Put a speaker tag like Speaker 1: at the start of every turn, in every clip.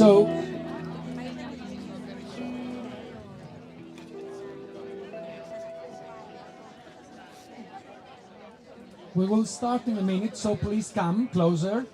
Speaker 1: So we will start in a minute, so please come closer.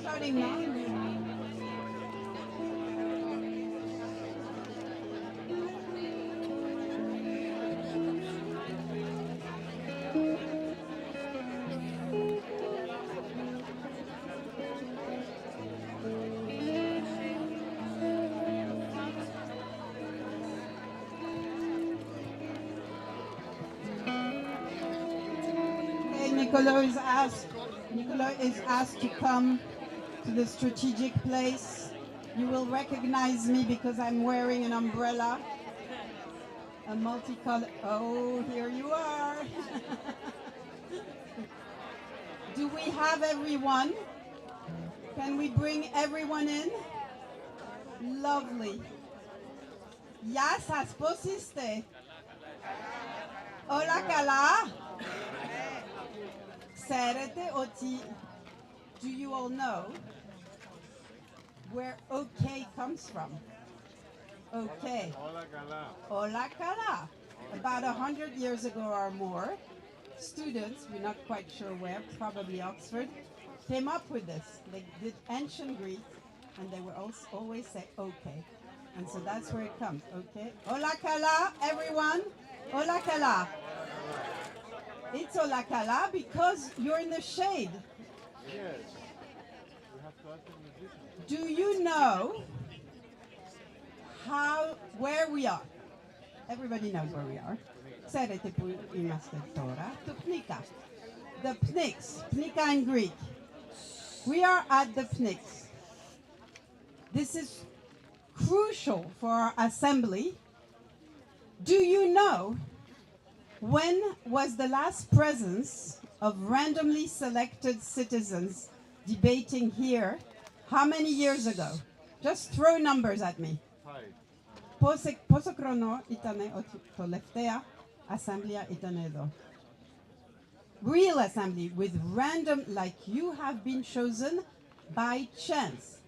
Speaker 2: Starting now. Okay, Nicola is asked to come to the strategic place. You will recognize me because I'm wearing an umbrella, a multicolor. Oh, here you are. Do we have everyone? Can we bring everyone in? Lovely. Ya pusiste. Hola, Kala. Serete oti. Do you all know where OK comes from? OK. Hola, Kala. About 100 years ago or more, students, we're not quite sure where, probably Oxford, came up with this. They did ancient Greek, and they would also always say OK. And so that's where it comes, OK? Hola, Kala, everyone. Hola, Kala. It's Hola, Kala because you're in the shade.
Speaker 3: Yes. We have to ask the musician.
Speaker 2: Do you know where we are? Everybody knows where we are. Ξέρετε που είμαστε τώρα. Το Pnika. The Pnyx. Pnika in Greek. We are at the Pnyx. This is crucial for our assembly. Do you know when was the last presence of randomly selected citizens debating here? How many years ago? Just throw numbers at me.
Speaker 3: 5.
Speaker 2: Πόσο χρόνο ήταν τελευταία ασsemblea ήταν εδώ? Real assembly with random, like you have been chosen by chance.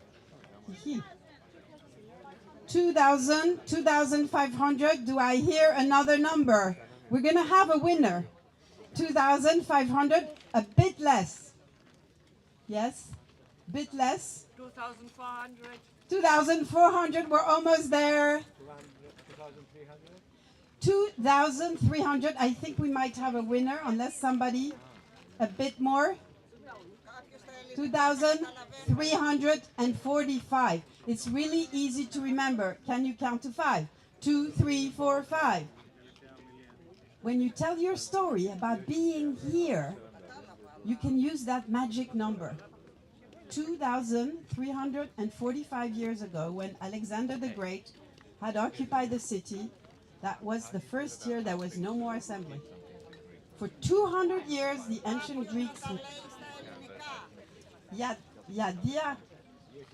Speaker 2: 2,000, 2,500. Do I hear another number? We're going to have a winner. 2,500, a bit less. Yes? Bit less.
Speaker 4: 2,400.
Speaker 2: 2,400, we're almost there. 2,300, I think we might have a winner unless somebody a bit more. 2,345. It's really easy to remember. Can you count to 5? 2, 3, 4, 5. When you tell your story about being here, you can use that magic number. 2,345 years ago, when Alexander the Great had occupied the city, that was the first year there was no more assembly. For 200 years, the ancient Greeks, για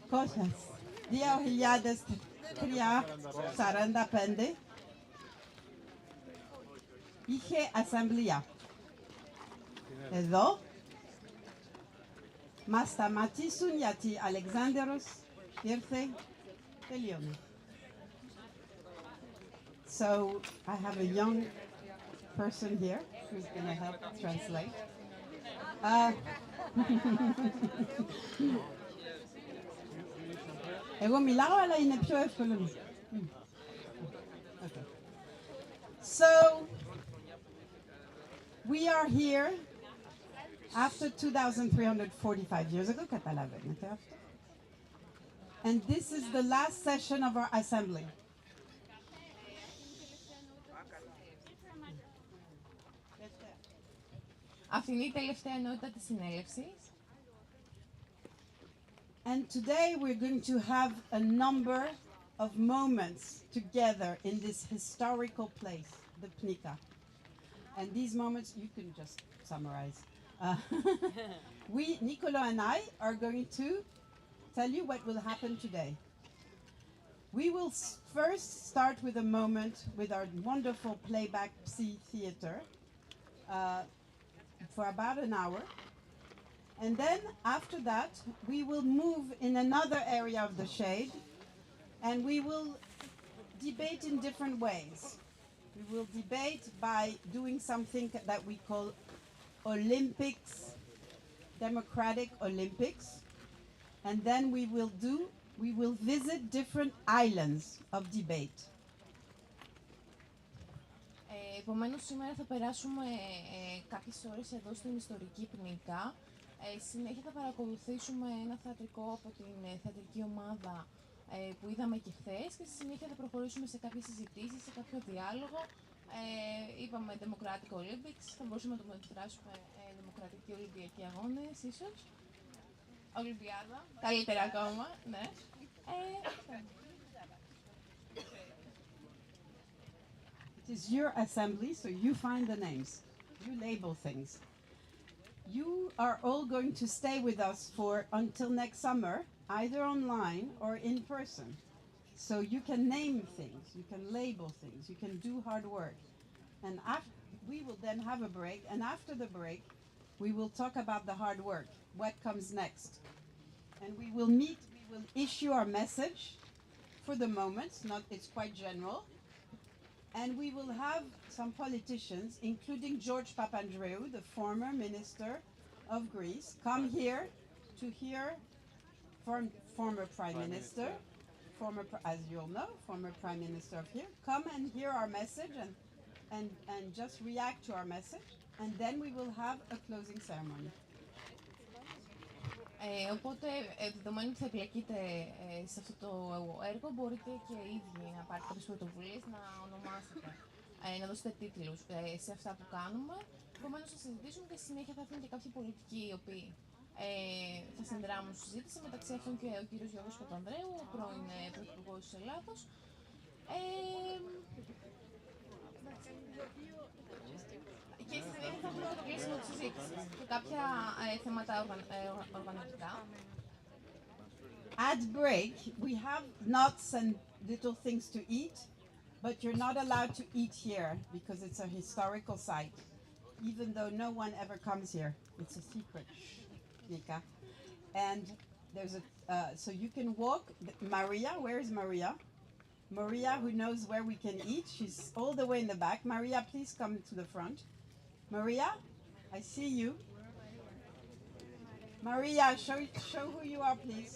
Speaker 2: 2.345 είχε ασsemblea. Εδώ μας σταματήσουν γιατί Αλεξάνδρος ήρθε, τελειώνει. So I have a young person here who's going to help translate. Εγώ μιλάω, αλλά είναι πιο εύκολο. Okay. So we are here after 2,345 years ago, καταλαβαίνετε αυτό. And this is the last session of our assembly.
Speaker 4: Αυτή είναι η τελευταία ενότητα της συνέλευσης.
Speaker 2: And today we're going to have a number of moments together in this historical place, the Pnika. And these moments, you can just summarize. Nicolo and I, are going to tell you what will happen today. We will first start with a moment with our wonderful playback Psi theater for about an hour. And then after that, we will move in another area of the shade and we will debate in different ways. We will debate by doing something that we call Olympics, Democratic Olympics. And then we will visit different islands of debate.
Speaker 4: Επομένως, σήμερα θα περάσουμε κάποιες ώρες εδώ στην ιστορική Πνίκα. Συνέχεια θα παρακολουθήσουμε ένα θεατρικό από την θεατρική ομάδα που είδαμε και χθες και στη συνέχεια θα προχωρήσουμε σε κάποιες συζητήσεις, σε κάποιο διάλογο. Είπαμε Democratic Olympics, θα μπορούσαμε να το μεταφράσουμε Δημοκρατικοί Ολυμπιακοί Αγώνες, ίσως. Ολυμπιάδα, καλύτερα ακόμα, ναι.
Speaker 2: It is your assembly, so you find the names. You label things. You are all going to stay with us for until next summer, either online or in person. So you can name things, you can label things, you can do hard work. And we will then have a break, and after the break, we will talk about the hard work, what comes next. And we will issue our message for the moment, it's quite general. And we will have some politicians, including George Papandreou, the former minister of Greece, come here to hear former prime minister, as you all know, former prime minister of here, come and hear our message and just react to our message. And then we will have a closing ceremony.
Speaker 4: Οπότε, δεδομένου ότι θα εμπλακείτε σε αυτό το έργο, μπορείτε και οι ίδιοι να πάρετε κάποιες πρωτοβουλίες, να ονομάσετε, να δώσετε τίτλους σε αυτά που κάνουμε. Επομένως, θα συζητήσουμε και στη συνέχεια θα έρθουν και κάποιοι πολιτικοί οι οποίοι θα συνδράμουν στη συζήτηση, μεταξύ αυτών και ο κύριος Γιώργος Παπανδρέου, ο πρώην Πρωθυπουργός της Ελλάδος. Και στη συνέχεια θα βρούμε το κλείσιμο της συζήτησης και κάποια θέματα οργανωτικά.
Speaker 2: At break, we have nuts and little things to eat, but you're not allowed to eat here because it's a historical site, even though no one ever comes here. It's a secret, Nika. And there's so you can walk. Maria, where is Maria? Maria, who knows where we can eat. She's all the way in the back. Maria, please come to the front. Maria, I see you. Maria, show who you are, please.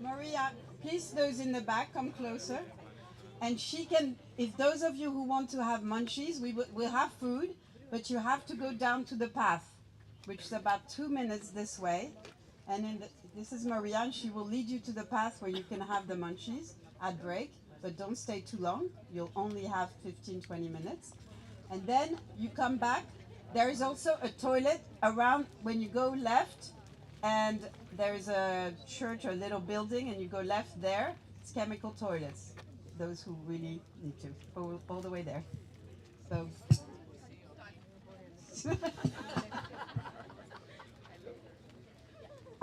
Speaker 2: Maria, please, those in the back, come closer. And she can, if those of you who want to have munchies, we'll have food, but you have to go down to the path, which is about 2 minutes this way. And this is Maria, and she will lead you to the path where you can have the munchies at break, but don't stay too long. You'll only have 15, 20 minutes. And then you come back. There is also a toilet around when you go left, and there's a church or little building, and you go left there. It's chemical toilets, those who really need to, all the way there. So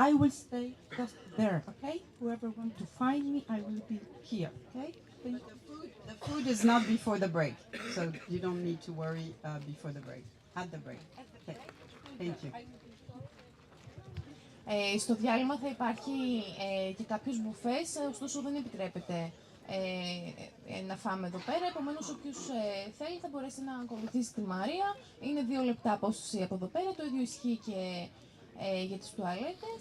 Speaker 2: I will stay just there, okay? Whoever wants to find me, I will be here, okay? The food is not before the break, so you don't need to worry before the break. At the break. Okay. Thank you.
Speaker 4: Στο διάλειμμα θα υπάρχει και κάποιος μπουφές, ωστόσο δεν επιτρέπεται να φάμε εδώ πέρα. Επομένως, όποιος θέλει θα μπορέσει να ακολουθήσει τη Μαρία. Είναι 2 λεπτά απόσταση από εδώ πέρα. Το ίδιο ισχύει και για τις τουαλέτες.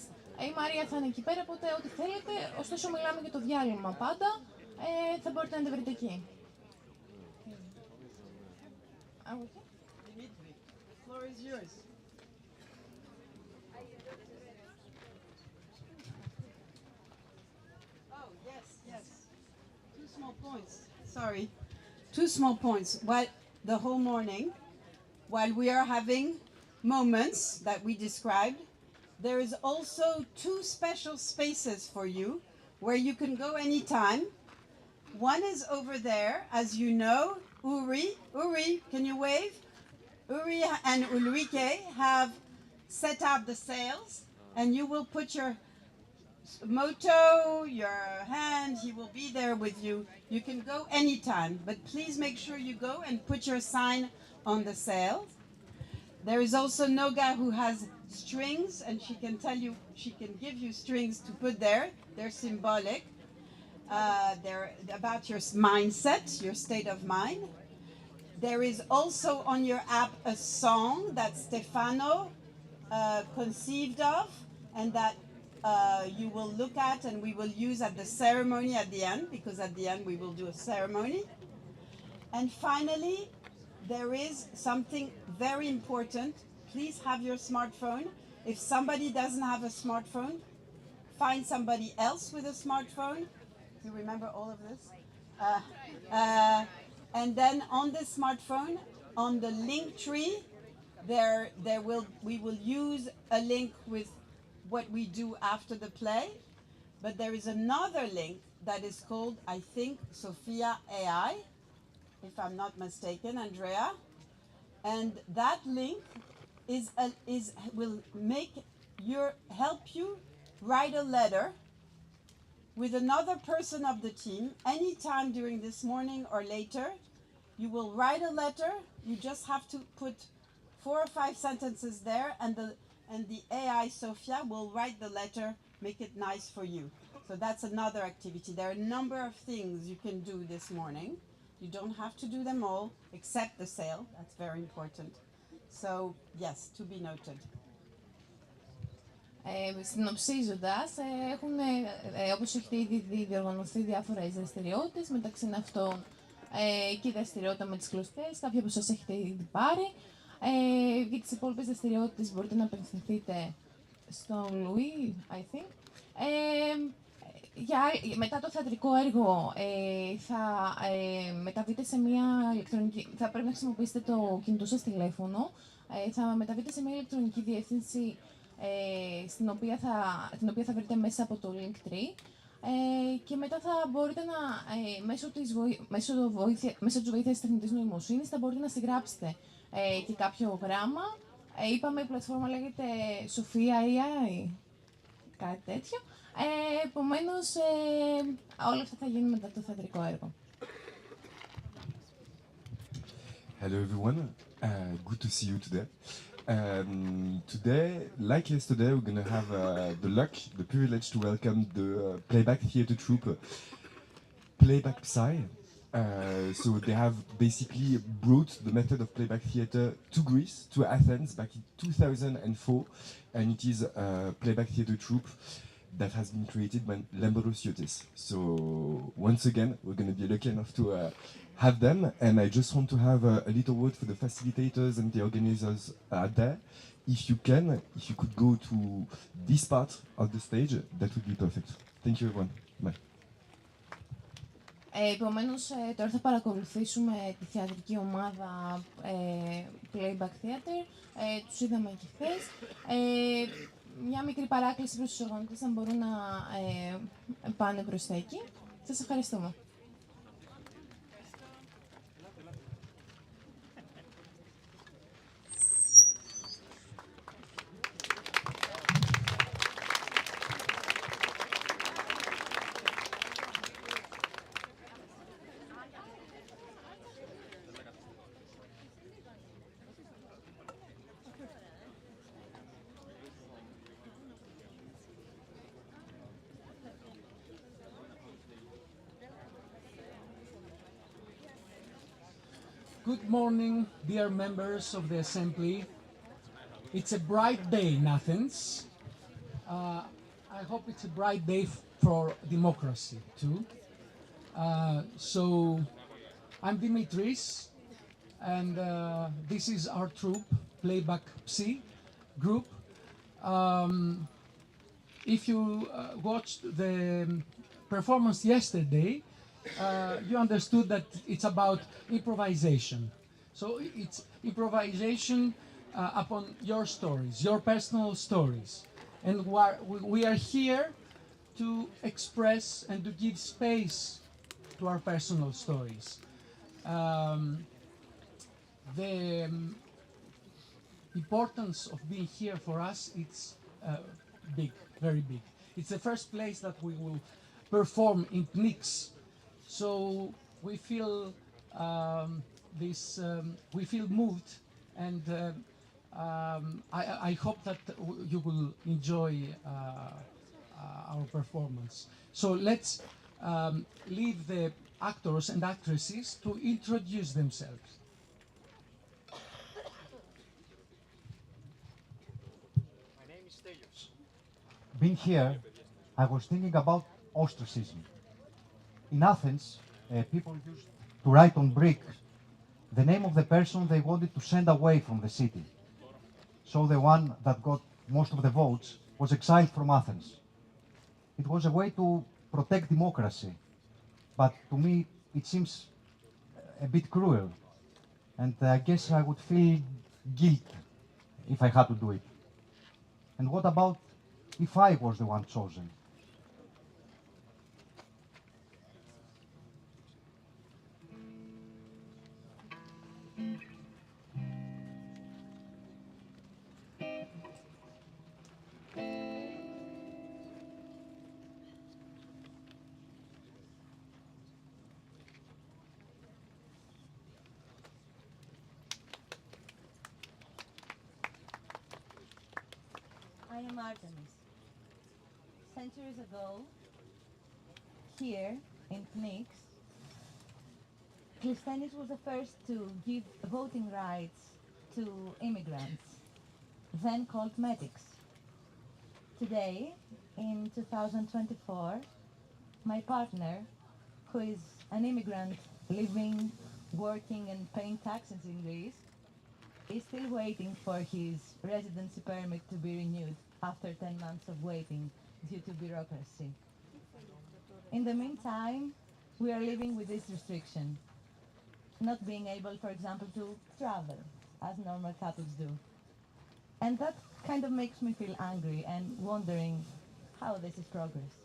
Speaker 4: Η Μαρία θα είναι εκεί πέρα, οπότε ό,τι θέλετε. Ωστόσο, μιλάμε για το διάλειμμα πάντα. Θα μπορείτε να τα βρείτε εκεί.
Speaker 2: Dimitri, the floor is yours. Oh, yes. 2 small points. Sorry. 2 small points. The whole morning, while we are having moments that we described, there is also 2 special spaces for you where you can go anytime. One is over there, as you know. Uri, can you wave? Uri and Ulrike have set up the sails, and you will put your motto, your hand, he will be there with you. You can go anytime, but please make sure you go and put your sign on the sails. There is also Noga who has strings, and she can give you strings to put there. They're symbolic. They're about your mindset, your state of mind. There is also on your app a song that Stefano conceived of, and that you will look at and we will use at the ceremony at the end, because at the end we will do a ceremony. And finally, there is something very important. Please have your smartphone. If somebody doesn't have a smartphone, find somebody else with a smartphone. You remember all of this? And then on the smartphone, on the link tree, we will use a link with what we do after the play. But there is another link that is called, I think, Sophia AI, if I'm not mistaken, Andrea. And that link will help you write a letter with another person of the team anytime during this morning or later. You will write a letter. You just have to put 4 or 5 sentences there, and the AI Sophia will write the letter, make it nice for you. So that's another activity. There are a number of things you can do this morning. You don't have to do them all, except the sail. That's very important. So yes, to be noted.
Speaker 4: Συνοψίζοντας, έχουν, όπως έχετε ήδη δει, διοργανωθεί διάφορες δραστηριότητες, μεταξύ αυτών και η δραστηριότητα με τις κλωστές, κάποια από εσάς έχετε ήδη πάρει. Για τις υπόλοιπες δραστηριότητες μπορείτε να απευθυνθείτε στον Λουί, I think. Μετά το θεατρικό έργο θα μεταβείτε σε μια ηλεκτρονική, θα πρέπει να χρησιμοποιήσετε το κινητό σας τηλέφωνο, θα μεταβείτε σε μια ηλεκτρονική διεύθυνση την οποία θα βρείτε μέσα από το Linktree, και μετά θα μπορείτε να, μέσω της βοήθειας της τεχνητής νοημοσύνης, θα μπορείτε να συγγράψετε και κάποιο γράμμα. Είπαμε η πλατφόρμα λέγεται Sophia AI, κάτι τέτοιο. Επομένως, όλα αυτά θα γίνουν μετά το θεατρικό έργο.
Speaker 5: Hello everyone, good to see you today. Today, like yesterday, we're going to have the privilege to welcome the Playback Theatre troupe, Playback Psy. So they have basically brought the method of playback theatre to Greece, to Athens, back in 2004, and it is a playback theatre troupe that has been created by Lambrosiotis. So once again, we're going to be lucky enough to have them, and I just want to have a little word for the facilitators and the organizers out there. If you could go to this part of the stage, that would be perfect. Thank you everyone. Bye.
Speaker 4: Επομένως, τώρα θα παρακολουθήσουμε τη θεατρική ομάδα Playback Theatre. Τους είδαμε και χθες. Μια μικρή παράκληση προς τους οργανωτές, αν μπορούν να πάνε μπροστά εκεί. Σας ευχαριστούμε.
Speaker 1: Good morning, dear members of the Assembly. It's a bright day in Athens. I hope it's a bright day for democracy too. So I'm Dimitris, and this is our troupe, Playback Psi group. If you watched the performance yesterday, you understood that it's about improvisation. So it's improvisation upon your stories, your personal stories. And we are here to express and to give space to our personal stories. The importance of being here for us, it's big, very big. It's the first place that we will perform in PNIX. So we feel we feel moved, and I hope that you will enjoy our performance. So let's leave the actors and actresses to introduce themselves.
Speaker 3: My name is Stelios.
Speaker 6: Being here, I was thinking about ostracism. In Athens, people used to write on bricks the name of the person they wanted to send away from the city. So the one that got most of the votes was exiled from Athens. It was a way to protect democracy, but to me it seems a bit cruel, and I guess I would feel guilt if I had to do it. And what about if I was the one chosen?
Speaker 7: I am Artemis. Centuries ago, here in Pnyx, Clisthenes was the first to give voting rights to immigrants, then called medics. Today, in 2024, my partner, who is an immigrant living, working and paying taxes in Greece, is still waiting for his residency permit to be renewed after 10 months of waiting due to bureaucracy. In the meantime, we are living with this restriction, not being able, for example, to travel, as normal couples do. And that kind of makes me feel angry and wondering how this is progress.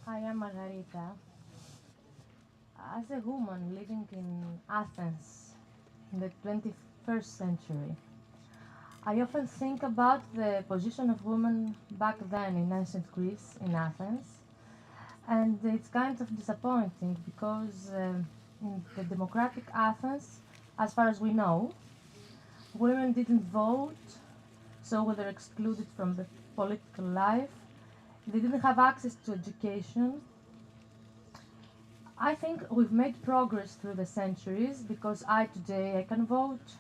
Speaker 7: I am Margarita. As a woman living in Athens in the 21st century, I often think about the position of women back then in ancient Greece, in Athens, and it's kind of disappointing because in the democratic Athens, as far as we know, women didn't vote, so were excluded from the political life. They didn't have access to education. I think we've made progress through the centuries because today I can vote.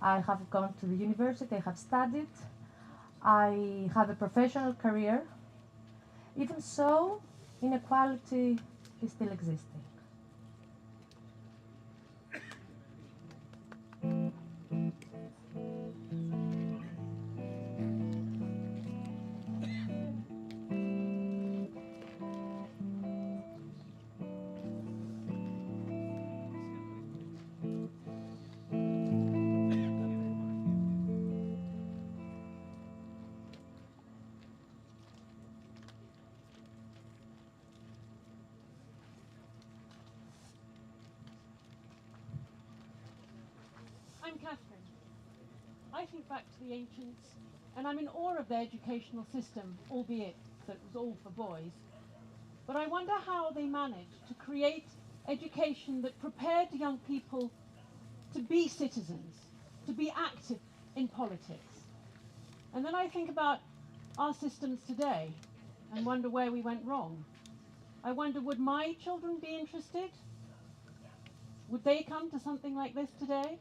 Speaker 7: I have gone to the university, I have studied, I have a professional career. Even so, inequality is still existing.
Speaker 8: I'm Catherine. I think back to the ancients, and I'm in awe of their educational system, albeit that it was all for boys. But I wonder how they managed to create education that prepared young people to be citizens, to be active in politics. And then I think about our systems today and wonder where we went wrong. I wonder, would my children be interested? Would they come to something like this today?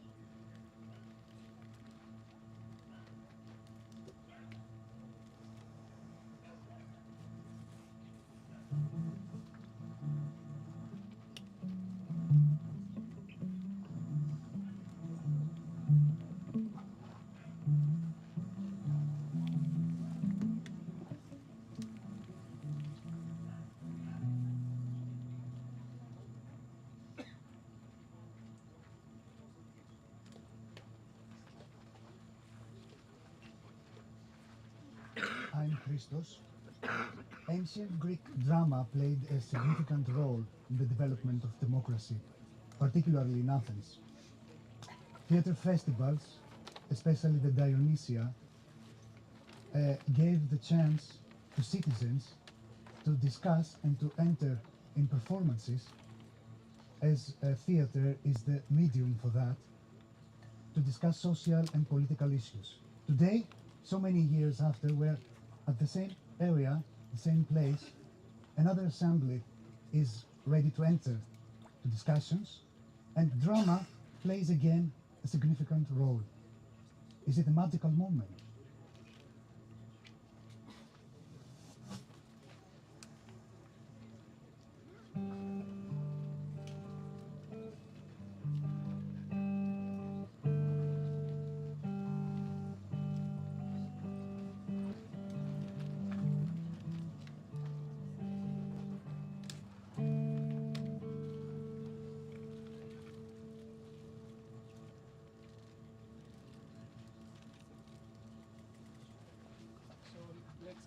Speaker 9: I'm Christos. Ancient Greek drama played a significant role in the development of democracy, particularly in Athens. Theatre festivals, especially the Dionysia, gave the chance to citizens to discuss and to enter in performances, as theatre is the medium for that, to discuss social and political issues. Today, so many years after, we're at the same area, the same place, another assembly is ready to enter to discussions, and drama plays again a significant role. Is it a magical moment?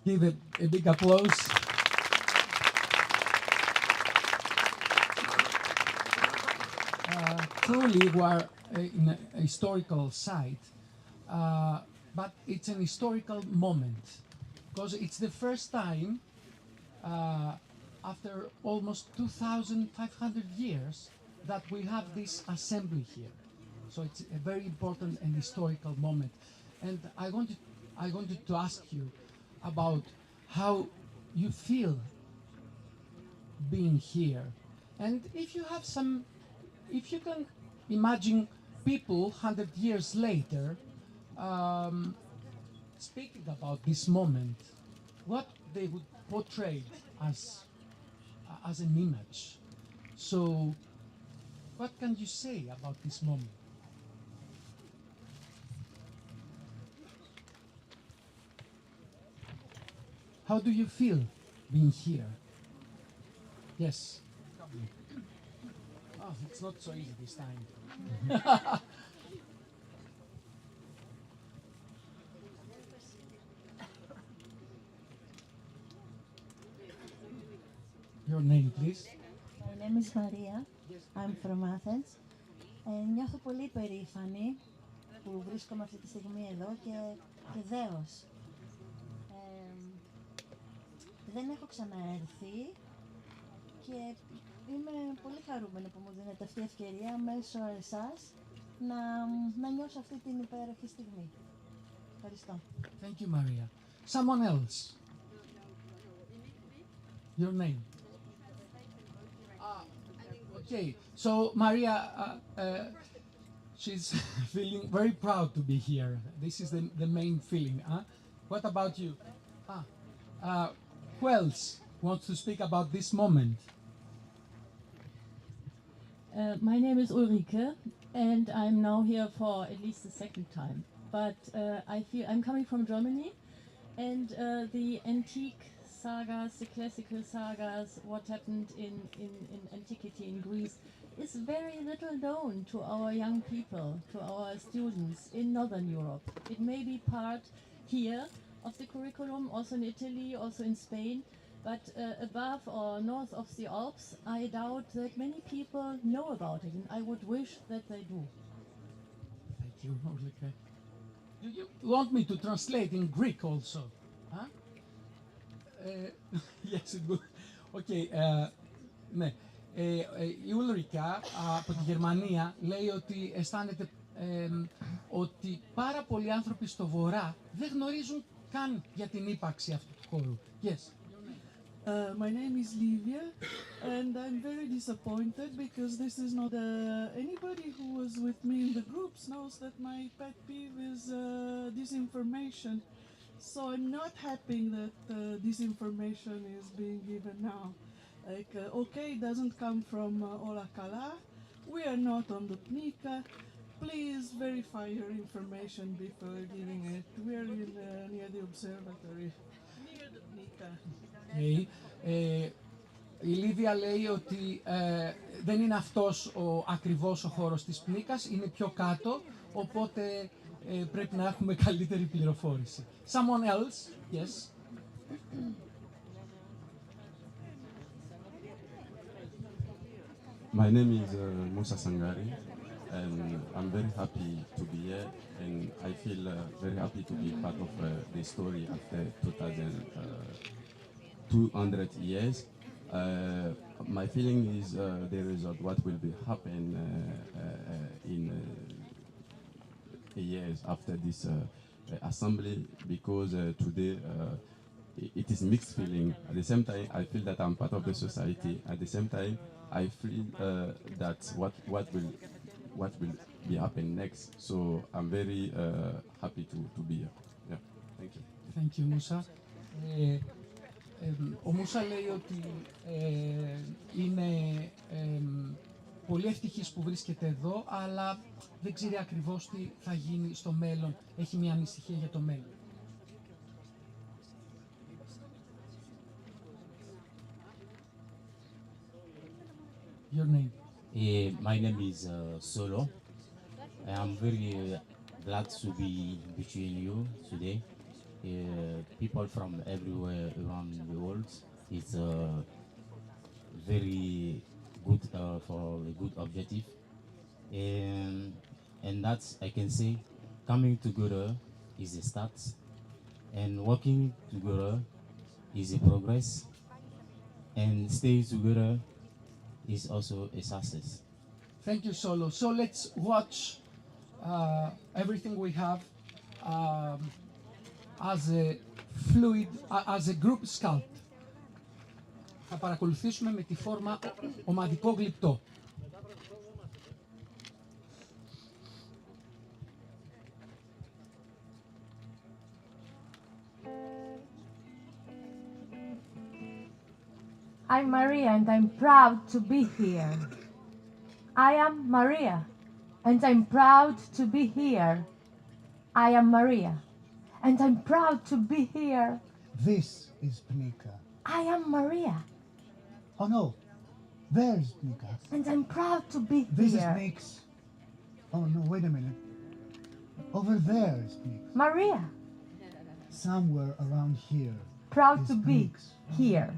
Speaker 1: Give a big applause. Truly, we are in a historical site, but it's an historical moment because it's the first time after almost 2,500 years that we have this assembly here. So it's a very important and historical moment. And I wanted to ask you about how you feel being here, and if you have some, if you can imagine people 100 years later speaking about this moment, what they would portray as an image. So, what can you say about this moment? How do you feel being here? Yes. Oh, it's not so easy this time. Your name, please.
Speaker 7: My name is Maria. I'm from Athens. Νιώθω πολύ περήφανη που βρίσκομαι αυτή τη στιγμή εδώ και δέος. Δεν έχω ξαναέρθει και είμαι πολύ χαρούμενη που μου δίνετε αυτή η ευκαιρία μέσω εσάς να νιώσω αυτή την υπέροχη στιγμή. Ευχαριστώ.
Speaker 1: Thank you, Maria. Someone else. Your name. Okay, so Maria, she's feeling very proud to be here. This is the main feeling. Huh? What about you? Who else wants to speak about this moment?
Speaker 10: My name is Ulrike, and I'm now here for at least the second time. But I feel I'm coming from Germany, and the antique sagas, the classical sagas, what happened in antiquity in Greece, is very little known to our young people, to our students in Northern Europe. It may be part here of the curriculum, also in Italy, also in Spain, but above or north of the Alps, I doubt that many people know about it, and I would wish that they do.
Speaker 1: Thank you, Ulrike. You want me to translate in Greek also? Huh? Yes, it will. Okay, ναι. Η Ουλρικα από τη Γερμανία λέει ότι αισθάνεται ότι πάρα πολλοί άνθρωποι στο βορρά δεν γνωρίζουν καν για την ύπαρξη αυτού του χώρου. Yes.
Speaker 11: My name is Livia, and I'm very disappointed because this is not anybody who was with me in the groups knows that my pet peeve is disinformation. So I'm not happy that disinformation is being given now. Like, okay, it doesn't come from Olakala. We are not on the PNICA. Please verify your information before giving it. We are near the observatory, near the PNICA.
Speaker 1: Okay. Η Λίβια λέει ότι δεν είναι αυτός ακριβώς ο χώρος της Πνίκας, είναι πιο κάτω, οπότε πρέπει να έχουμε καλύτερη πληροφόρηση. Someone else? Yes.
Speaker 12: My name is Musa Sangari, and I'm very happy to be here, and I feel very happy to be part of the story after 200 years. My feeling is the result, what will be happen in years after this assembly, because today it is mixed feeling. At the same time, I feel that I'm part of the society. At the same time, I feel that what will be happen next. So I'm very happy to be here. Yeah, thank you.
Speaker 1: Thank you, Musa. Ο Μούσα λέει ότι είναι πολύ ευτυχής που βρίσκεται εδώ, αλλά δεν ξέρει ακριβώς τι θα γίνει στο μέλλον. Έχει μια ανησυχία για το μέλλον. Your name?
Speaker 13: My name is Solo. I am very glad to be between you today. People from everywhere around the world. It's very good for a good objective, and that's I can say coming together is a start, and working together is a progress, and staying together is also a success.
Speaker 1: Thank you, Solo. So let's watch everything we have as a fluid, as a group sculpt. Θα παρακολουθήσουμε με τη φόρμα ομαδικό γλυπτό.
Speaker 14: I'm Maria and I'm proud to be here. I am Maria and I'm proud to be here. I am Maria and I'm proud to be here.
Speaker 9: This is Pnika.
Speaker 14: I am Maria
Speaker 9: Oh no, there is Pnika.
Speaker 14: and I'm proud to be
Speaker 9: This
Speaker 14: here.
Speaker 9: is Nix. Oh no, wait a minute. Over there is Pnika.
Speaker 14: Maria,
Speaker 9: Somewhere around here.
Speaker 14: proud
Speaker 9: is
Speaker 14: to be
Speaker 9: Pnix.
Speaker 14: here.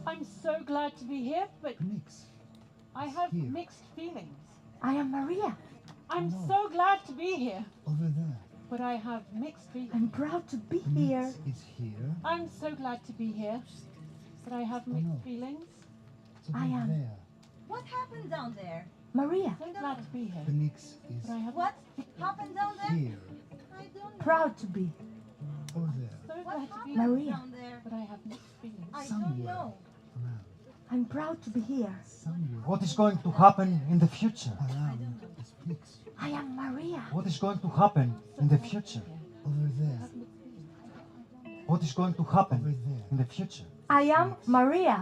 Speaker 8: I'm so glad to be here, but
Speaker 9: Pnix.
Speaker 8: I have
Speaker 9: Here.
Speaker 8: mixed feelings.
Speaker 14: I am Maria.
Speaker 8: I'm
Speaker 9: No.
Speaker 8: so glad to be here,
Speaker 9: Over there.
Speaker 8: but I have mixed feelings.
Speaker 14: I'm proud to be
Speaker 9: Pnix
Speaker 14: here.
Speaker 9: is here.
Speaker 8: I'm so glad to be here, but I have mixed
Speaker 9: no.
Speaker 8: feelings.
Speaker 9: It's over
Speaker 14: I am.
Speaker 9: there.
Speaker 7: What happened down there?
Speaker 14: Maria,
Speaker 8: So glad to be here,
Speaker 9: Pnix
Speaker 8: but I
Speaker 9: is
Speaker 8: have
Speaker 7: What happened down there?
Speaker 9: here.
Speaker 7: I don't know.
Speaker 14: proud to be.
Speaker 9: Over there.
Speaker 8: so
Speaker 7: What
Speaker 8: glad to be
Speaker 7: happened
Speaker 8: here,
Speaker 14: Maria.
Speaker 7: down there?
Speaker 8: but I have mixed feelings.
Speaker 7: I don't
Speaker 9: Somewhere.
Speaker 7: know.
Speaker 9: Around.
Speaker 14: I'm proud to be here.
Speaker 9: Somewhere.
Speaker 6: What is going to happen in the future?
Speaker 9: Around is Pnix.
Speaker 14: I am Maria.
Speaker 6: What is going to happen in the future?
Speaker 9: Over there.
Speaker 6: What is going to happen
Speaker 9: Over there.
Speaker 6: in the future?
Speaker 14: I am Maria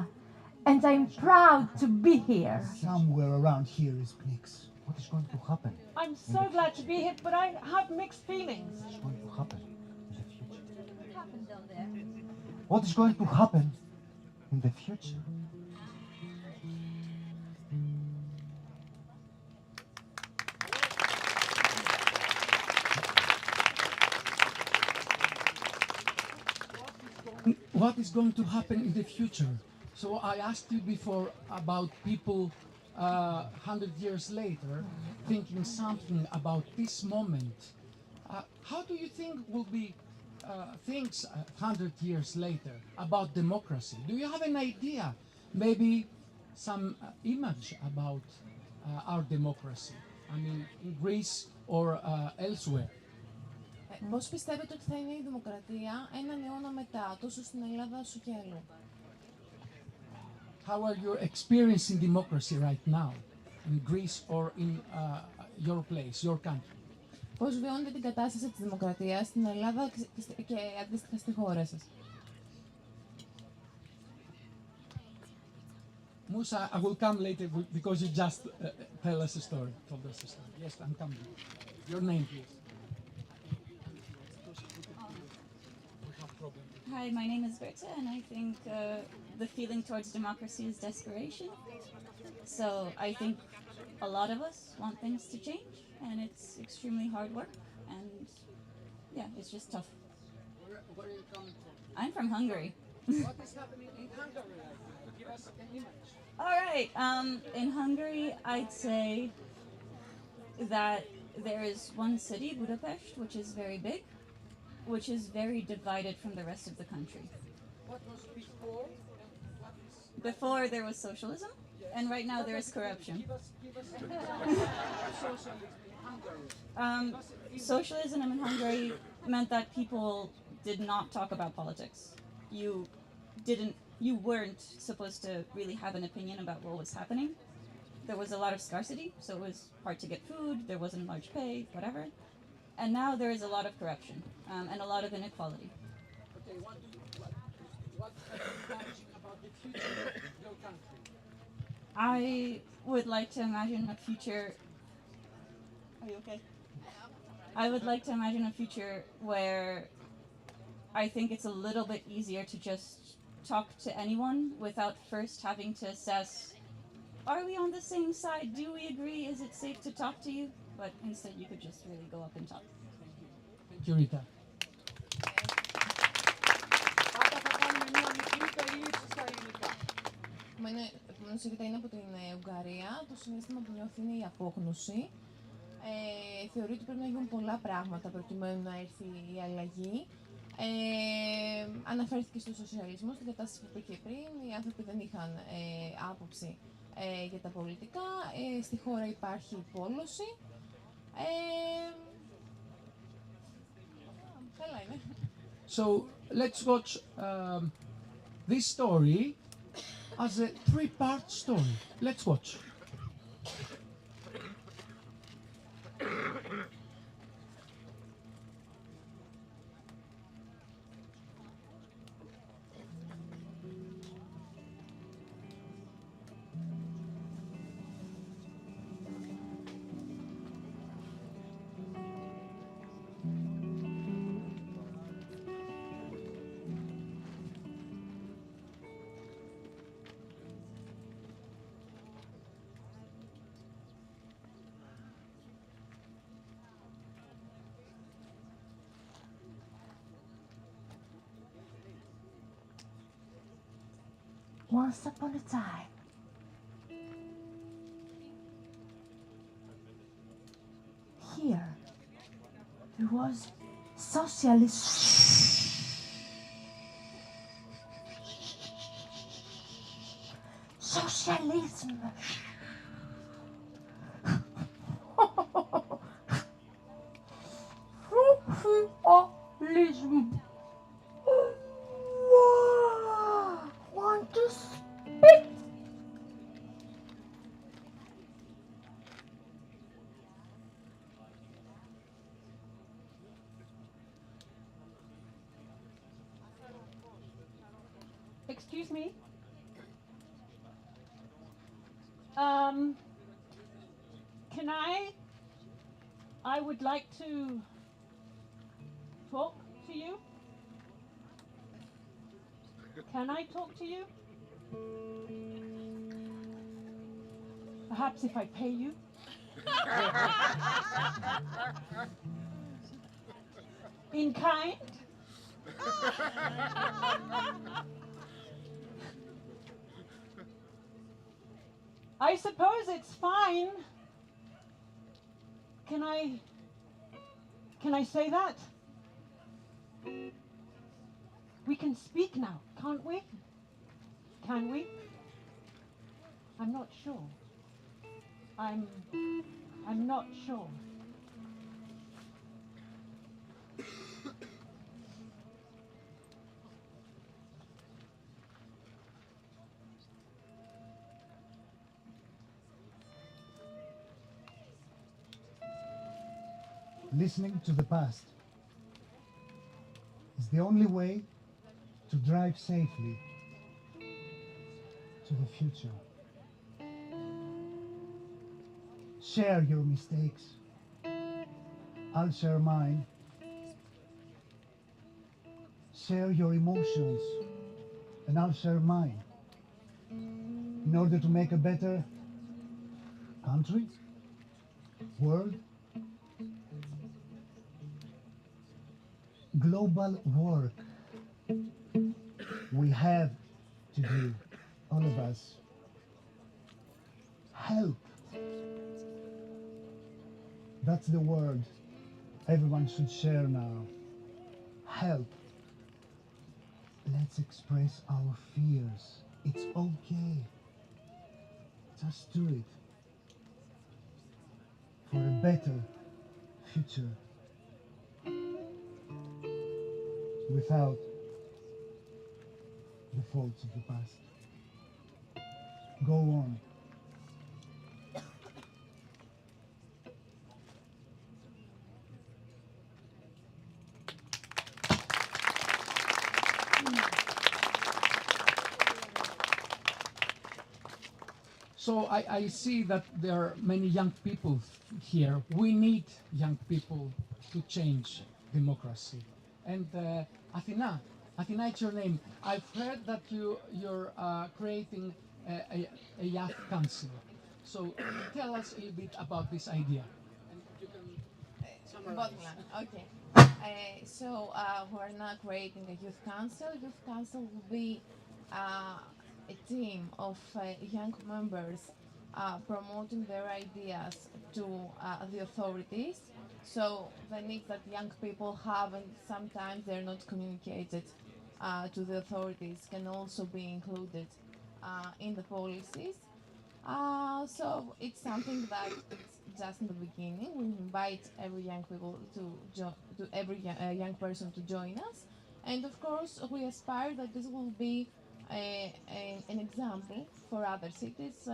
Speaker 14: and I'm proud to be here.
Speaker 9: Somewhere around here is Pnix.
Speaker 6: What is going to happen?
Speaker 8: I'm so glad to be here, but I have mixed feelings.
Speaker 6: What is going to happen in the future?
Speaker 7: What happened down there?
Speaker 6: What is going to happen in the future?
Speaker 1: What is going to happen in the future? So I asked you before about people 100 years later, thinking something about this moment. How do you think will be things 100 years later about democracy? Do you have an idea, maybe some image about our democracy? I mean, in Greece or elsewhere.
Speaker 4: Πώς πιστεύετε ότι θα είναι η δημοκρατία έναν αιώνα μετά, τόσο στην Ελλάδα όσο και αλλού?
Speaker 1: How are you experiencing democracy right now in Greece or in your place, your country?
Speaker 4: Πώς βιώνετε την κατάσταση της δημοκρατίας στην Ελλάδα και αντίστοιχα στη χώρα σας?
Speaker 1: Musa, I will come later because you just tell us a story. Told us a story. Yes, I'm coming. Your name, please.
Speaker 15: Hi, my name is Berta, and I think the feeling towards democracy is desperation. So I think a lot of us want things to change, and it's extremely hard work, and yeah, it's just tough.
Speaker 1: Where are you coming from?
Speaker 15: I'm from Hungary.
Speaker 1: What is happening in Hungary? Give us an image.
Speaker 15: All right, in Hungary, I'd say that there is one city, Budapest, which is very big, which is very divided from the rest of the country.
Speaker 1: What was before?
Speaker 15: Before there was socialism, and right now there is corruption.
Speaker 1: Give us socialism in Hungary.
Speaker 15: Socialism in Hungary meant that people did not talk about politics. You weren't supposed to really have an opinion about what was happening. There was a lot of scarcity, so it was hard to get food, there wasn't large pay, whatever. And now there is a lot of corruption and a lot of inequality.
Speaker 1: Okay, what are you imagining about the future of your country?
Speaker 15: I would like to imagine a future. Are you okay? I would like to imagine a future where I think it's a little bit easier to just talk to anyone without first having to assess, are we on the same side? Do we agree? Is it safe to talk to you? But instead you could just really go up and talk.
Speaker 1: Thank you, Rita.
Speaker 4: Επομένως η Ρίτα είναι από την Ουγγαρία. Το συναίσθημα που νιώθει είναι η απόγνωση. Θεωρεί ότι πρέπει να γίνουν πολλά πράγματα προκειμένου να έρθει η αλλαγή. Αναφέρθηκε στο σοσιαλισμό, στην κατάσταση που υπήρχε πριν. Οι άνθρωποι δεν είχαν άποψη για τα πολιτικά. Στη χώρα υπάρχει πόλωση. Καλά είναι.
Speaker 1: So let's watch this story as a three-part story. Let's watch.
Speaker 14: Once upon a time, here there was socialism. Socialism. Want to spit?
Speaker 8: Excuse me? Can I would like to talk to you. Can I talk to you? Perhaps if I pay you? In kind? I suppose it's fine. Can I say that? We can speak now, can't we? Can we? I'm not sure. I'm not sure.
Speaker 9: Listening to the past is the only way to drive safely to the future. Share your mistakes. I'll share mine. Share your emotions, and I'll share mine. In order to make a better country, world, global work we have to do, all of us. Help. That's the word everyone should share now. Help. Let's express our fears. It's okay. Just do it. For a better future. Without the faults of the past. Go on.
Speaker 1: So I see that there are many young people here. We need young people to change democracy. And Athena, it's your name. I've heard that you're creating a youth council. So tell us a little bit about this idea. And you can summarize.
Speaker 4: Okay. We're now creating a youth council. Youth council will be a team of young members promoting their ideas to the authorities. So the needs that young people have and sometimes they're not communicated to the authorities can also be included in the policies. So it's something that it's just in the beginning. We invite every young people to every young person to join us, and of course we aspire that this will be an example for other cities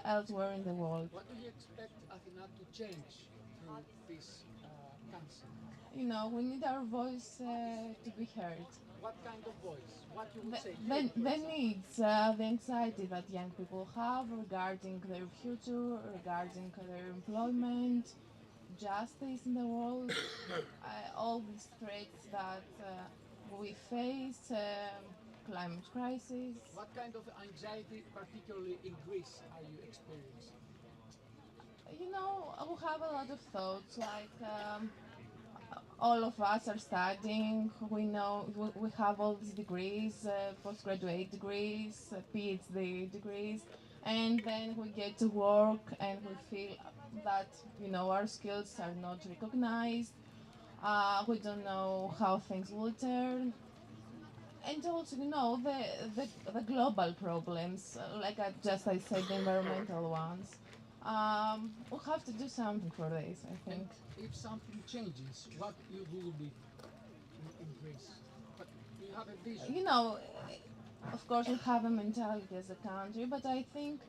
Speaker 4: elsewhere in the world.
Speaker 1: What do you expect Athena to change through this council?
Speaker 4: You know, we need our voice to be heard.
Speaker 1: What kind of voice? What you would say?
Speaker 4: The needs, the anxiety that young people have regarding their future, regarding their employment, justice in the world, all these threats that we face, climate crisis.
Speaker 1: What kind of anxiety, particularly in Greece, are you experiencing?
Speaker 4: You know, we have a lot of thoughts, like all of us are studying, we know, we have all these degrees, postgraduate degrees, PhD degrees, and then we get to work and we feel that, you know, our skills are not recognized, we don't know how things will turn. And also, you know, the global problems, like I said, the environmental ones. We have to do something for this, I think.
Speaker 1: And if something changes, what you will be in Greece? But do you have a vision?
Speaker 4: You know, of course we have a mentality as a country, but I think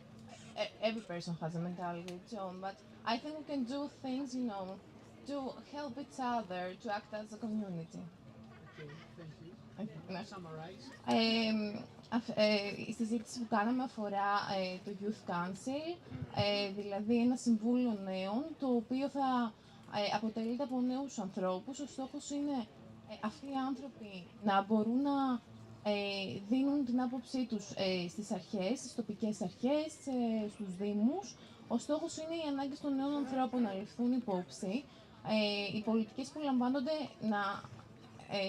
Speaker 4: every person has a mentality of its own, but I think we can do things, you know, to help each other, to act as a community.
Speaker 1: Okay, thank you.
Speaker 4: Ναι. Η συζήτηση που κάναμε αφορά το Youth Council, δηλαδή ένα συμβούλιο νέων, το οποίο θα αποτελείται από νέους ανθρώπους. Ο στόχος είναι αυτοί οι άνθρωποι να μπορούν να δίνουν την άποψή τους στις αρχές, στις τοπικές αρχές, στους δήμους. Ο στόχος είναι οι ανάγκες των νέων ανθρώπων να ληφθούν υπόψη, οι πολιτικές που λαμβάνονται να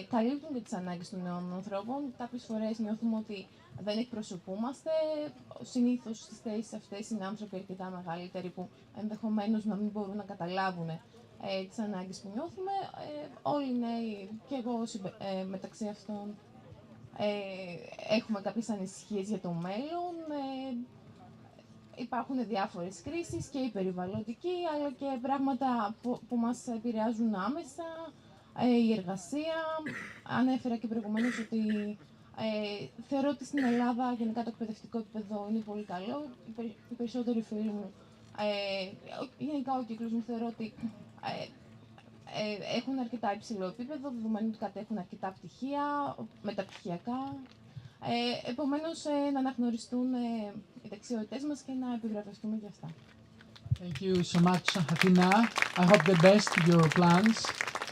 Speaker 4: καλύπτουν και τις ανάγκες των νέων ανθρώπων. Κάποιες φορές νιώθουμε ότι δεν εκπροσωπούμαστε. Συνήθως στις θέσεις αυτές είναι άνθρωποι αρκετά μεγαλύτεροι που ενδεχομένως να μην μπορούν να καταλάβουν τις ανάγκες που νιώθουμε. Όλοι οι νέοι και εγώ μεταξύ αυτών έχουμε κάποιες ανησυχίες για το μέλλον. Υπάρχουν διάφορες κρίσεις και η περιβαλλοντική, αλλά και πράγματα που μας επηρεάζουν άμεσα, η εργασία. Ανέφερα και προηγουμένως ότι θεωρώ ότι στην Ελλάδα γενικά το εκπαιδευτικό επίπεδο είναι πολύ καλό. Οι περισσότεροι φίλοι μου, γενικά ο κύκλος μου θεωρώ ότι έχουν αρκετά υψηλό επίπεδο, δεδομένου ότι κατέχουν αρκετά πτυχία, μεταπτυχιακά. Επομένως, να αναγνωριστούν οι δεξιότητές μας και να επιβραβευτούμε για αυτά.
Speaker 1: Thank you so much, Athena. I hope the best in your plans.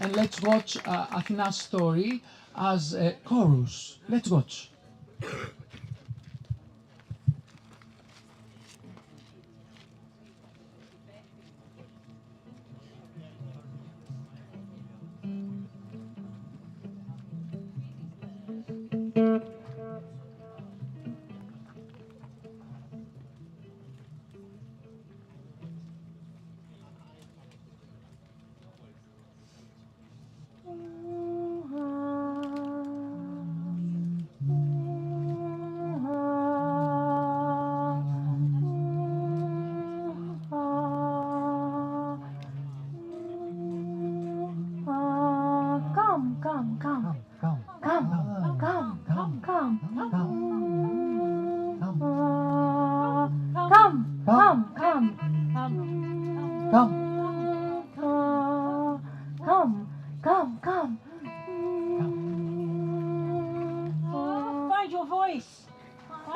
Speaker 1: And let's watch Athena's story as a chorus. Let's watch.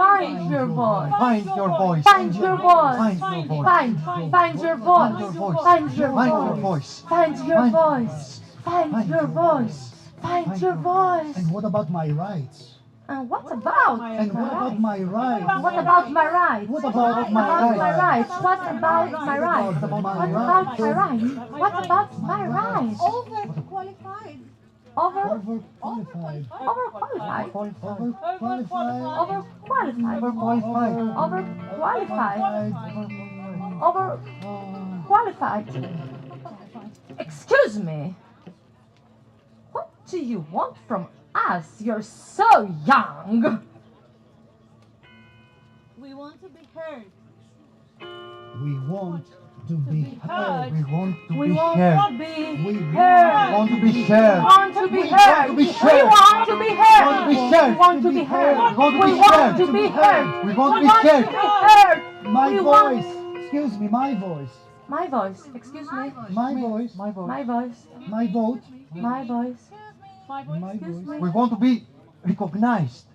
Speaker 8: Find your voice.
Speaker 14: Find your voice.
Speaker 6: Find your voice.
Speaker 14: Find your voice.
Speaker 6: Find your voice.
Speaker 14: Find your voice. Find your
Speaker 6: Find your
Speaker 14: voice.
Speaker 6: voice.
Speaker 14: Find your voice. Find your voice. Find your voice.
Speaker 9: And what about my rights?
Speaker 14: And what about?
Speaker 9: And what about my rights?
Speaker 14: What about my rights?
Speaker 9: What about my
Speaker 14: rights? What about my rights?
Speaker 9: What about my
Speaker 14: What about my
Speaker 9: rights?
Speaker 14: rights? What about my rights?
Speaker 2: Overqualified.
Speaker 9: Overqualified.
Speaker 14: Overqualified.
Speaker 9: Overqualified.
Speaker 14: Overqualified.
Speaker 6: Overqualified.
Speaker 14: Overqualified. Excuse me. What do you want from us? You're so young.
Speaker 8: We want to be heard.
Speaker 9: We want to be heard.
Speaker 6: We want to
Speaker 14: We
Speaker 6: be
Speaker 14: want
Speaker 6: shared.
Speaker 14: to be
Speaker 9: We
Speaker 14: heard.
Speaker 6: Want to be shared.
Speaker 14: We want to be heard.
Speaker 6: to be
Speaker 14: We
Speaker 6: shared.
Speaker 14: want to be heard.
Speaker 6: Want to be shared.
Speaker 14: We want to be heard.
Speaker 6: We want to be
Speaker 14: We want
Speaker 6: shared.
Speaker 14: to be heard.
Speaker 6: We want to
Speaker 14: We
Speaker 6: be
Speaker 14: want
Speaker 6: shared.
Speaker 14: to be heard.
Speaker 9: My
Speaker 14: We want-
Speaker 9: voice. Excuse me, my voice.
Speaker 14: My voice. Excuse me.
Speaker 9: My voice.
Speaker 6: My voice.
Speaker 14: My voice.
Speaker 9: My vote.
Speaker 14: My voice.
Speaker 8: My voice.
Speaker 9: My
Speaker 14: Excuse
Speaker 9: voice.
Speaker 14: me.
Speaker 6: We want to be recognized.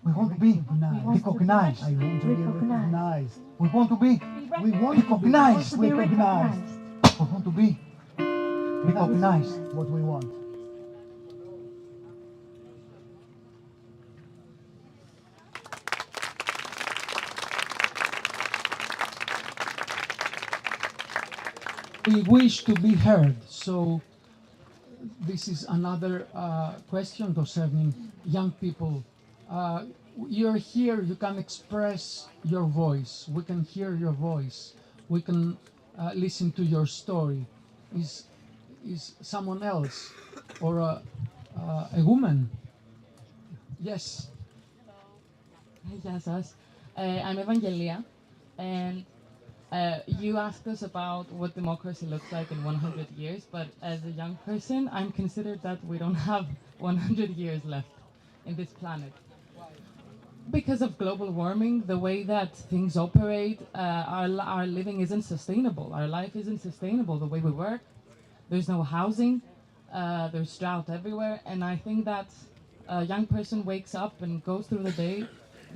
Speaker 6: We want to be recognized.
Speaker 9: I want to be
Speaker 14: Recognized.
Speaker 9: recognized.
Speaker 6: We want to be
Speaker 9: We want to be
Speaker 6: recognized.
Speaker 14: To be recognized.
Speaker 6: We want to be recognized.
Speaker 9: What we want.
Speaker 1: We wish to be heard. So this is another question concerning young people. You're here, you can express your voice. We can hear your voice. We can listen to your story. Is someone else or a woman? Yes.
Speaker 16: Γεια σας. I'm Evangelia, and you asked us about what democracy looks like in 100 years, but as a young person, I'm considered that we don't have 100 years left in this planet. Because of global warming, the way that things operate, our living isn't sustainable. Our life isn't sustainable the way we work. There's no housing, there's drought everywhere, and I think that a young person wakes up and goes through the day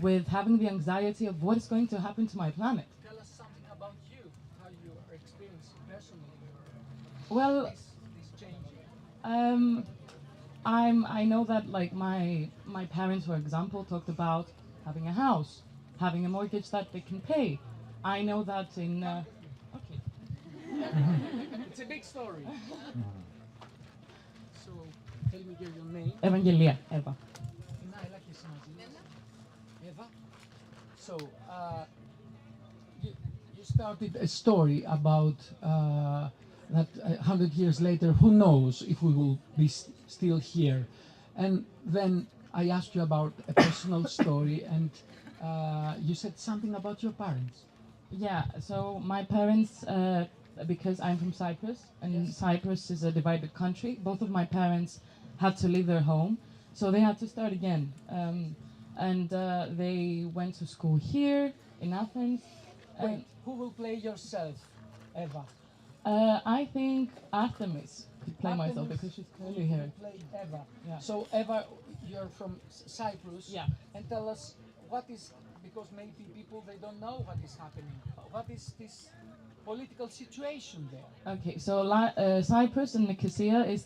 Speaker 16: with having the anxiety of what is going to happen to my planet.
Speaker 1: Tell us something about you, how you are experiencing personally
Speaker 16: Well,
Speaker 1: this change.
Speaker 16: I know that like my parents, for example, talked about having a house, having a mortgage that they can pay. I know that in okay.
Speaker 1: It's a big story. So, tell me your name.
Speaker 16: Evangelia, Eva.
Speaker 1: Να, έλα και εσύ μαζί. So, you started a story about that 100 years later, who knows if we will be still here. And then I asked you about a personal story, and you said something about your parents.
Speaker 16: Yeah, so my parents, because I'm from Cyprus, and Cyprus is a divided country, both of my parents had to leave their home, so they had to start again. And they went to school here in Athens.
Speaker 1: Wait, who will play yourself, Eva?
Speaker 16: I think Artemis could play myself
Speaker 1: Artemis
Speaker 16: because she's curly hair.
Speaker 1: will play Eva.
Speaker 16: Yeah.
Speaker 1: So Eva, you're from Cyprus.
Speaker 16: Yeah.
Speaker 1: And tell us what is, because maybe people, they don't know what is happening. What is this political situation there?
Speaker 16: Okay, so Cyprus and Nicosia is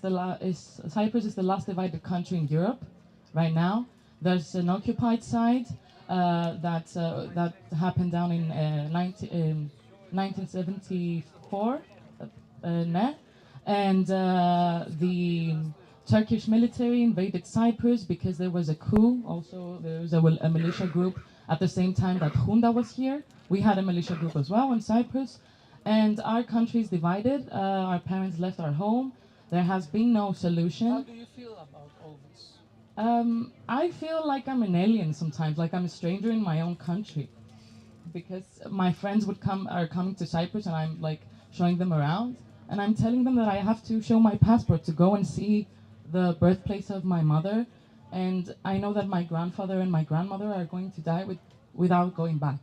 Speaker 16: Cyprus is the last divided country in Europe right now. There's an occupied side that happened down in 1974, and the Turkish military invaded Cyprus because there was a coup. Also, there was a militia group at the same time that junta was here. We had a militia group as well in Cyprus, and our country is divided. Our parents left our home. There has been no solution.
Speaker 1: How do you feel about all this?
Speaker 16: I feel like I'm an alien sometimes, like I'm a stranger in my own country, because my friends are coming to Cyprus, and I'm like showing them around, and I'm telling them that I have to show my passport to go and see the birthplace of my mother, and I know that my grandfather and my grandmother are going to die without going back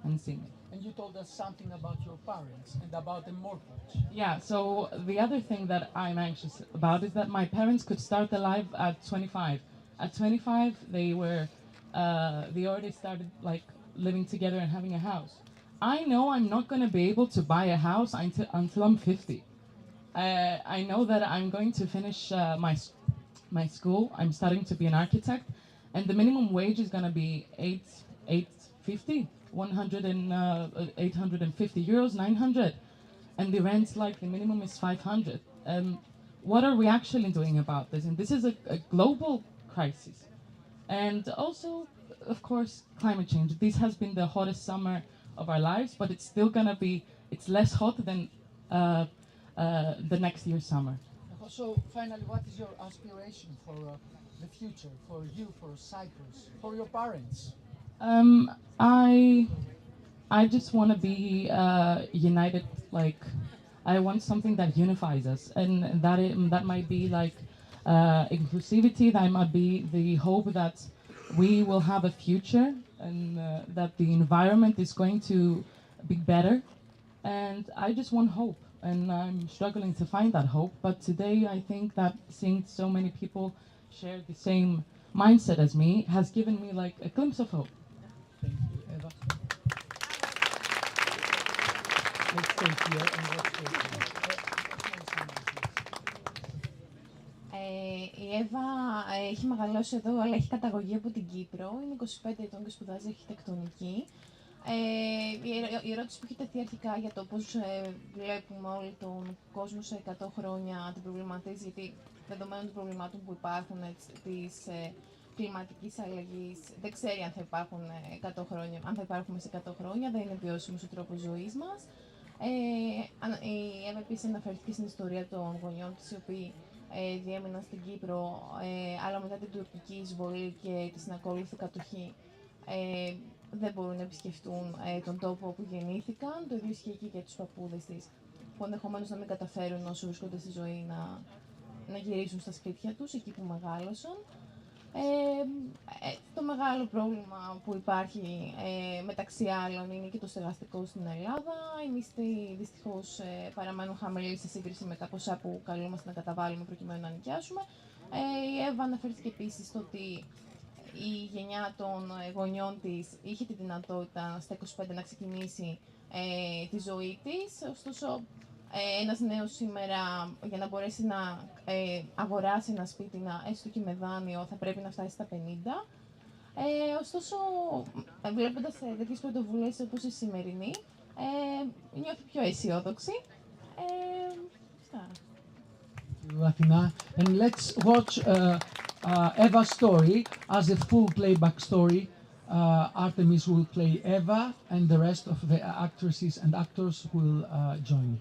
Speaker 16: and seeing it.
Speaker 1: And you told us something about your parents and about the mortgage.
Speaker 16: Yeah, so the other thing that I'm anxious about is that my parents could start their life at 25. At 25, they already started like living together and having a house. I know I'm not going to be able to buy a house until I'm 50. I know that I'm going to finish my school. I'm studying to be an architect, and the minimum wage is going to be 850. 850 euros, 900, and the rent, like the minimum is 500. What are we actually doing about this? And this is a global crisis. And also, of course, climate change. This has been the hottest summer of our lives, but it's still gonna be, it's less hot than the next year's summer.
Speaker 1: So finally, what is your aspiration for the future, for you, for Cyprus, for your parents?
Speaker 16: I just want to be united. Like, I want something that unifies us, and that might be like inclusivity. That might be the hope that we will have a future, and that the environment is going to be better. And I just want hope, and I'm struggling to find that hope. But today, I think that seeing so many people share the same mindset as me has given me like a glimpse of hope.
Speaker 1: Thank you, Eva. Let's stay here and let's stay here.
Speaker 4: Η Εύα έχει μεγαλώσει εδώ, αλλά έχει καταγωγή από την Κύπρο. Είναι 25 ετών και σπουδάζει αρχιτεκτονική. Η ερώτηση που έχει τεθεί αρχικά για το πώς βλέπουμε όλο τον κόσμο σε 100 χρόνια την προβληματίζει, γιατί δεδομένων των προβλημάτων που υπάρχουν της κλιματικής αλλαγής, δεν ξέρει αν θα υπάρχουν 100 χρόνια, αν θα υπάρχουμε σε 100 χρόνια, δεν είναι βιώσιμος ο τρόπος ζωής μας. Η Εύα επίσης αναφέρθηκε στην ιστορία των γονιών της, οι οποίοι διέμειναν στην Κύπρο, αλλά μετά την τουρκική εισβολή και τη συνακόλουθη κατοχή δεν μπορούν να επισκεφτούν τον τόπο όπου γεννήθηκαν. Το ίδιο ισχύει και για τους παππούδες της, που ενδεχομένως να μην καταφέρουν όσο βρίσκονται στη ζωή να γυρίσουν στα σπίτια τους, εκεί που μεγάλωσαν. Το μεγάλο πρόβλημα που υπάρχει μεταξύ άλλων είναι και το στεγαστικό στην Ελλάδα. Οι μισθοί δυστυχώς παραμένουν χαμηλοί σε σύγκριση με τα ποσά που καλούμαστε να καταβάλουμε προκειμένου να νοικιάσουμε. Η Εύα αναφέρθηκε επίσης στο ότι η γενιά των γονιών της είχε τη δυνατότητα στα 25 να ξεκινήσει τη ζωή της, ωστόσο ένας νέος σήμερα για να μπορέσει να αγοράσει ένα σπίτι, έστω και με δάνειο, θα πρέπει να φτάσει στα 50. Ωστόσο, βλέποντας τέτοιες πρωτοβουλίες όπως η σημερινή, νιώθει πιο αισιόδοξη.
Speaker 1: Athina, and let's watch Eva's story as a full playback story Artemis will play Eva, and the rest of the actresses and actors will join.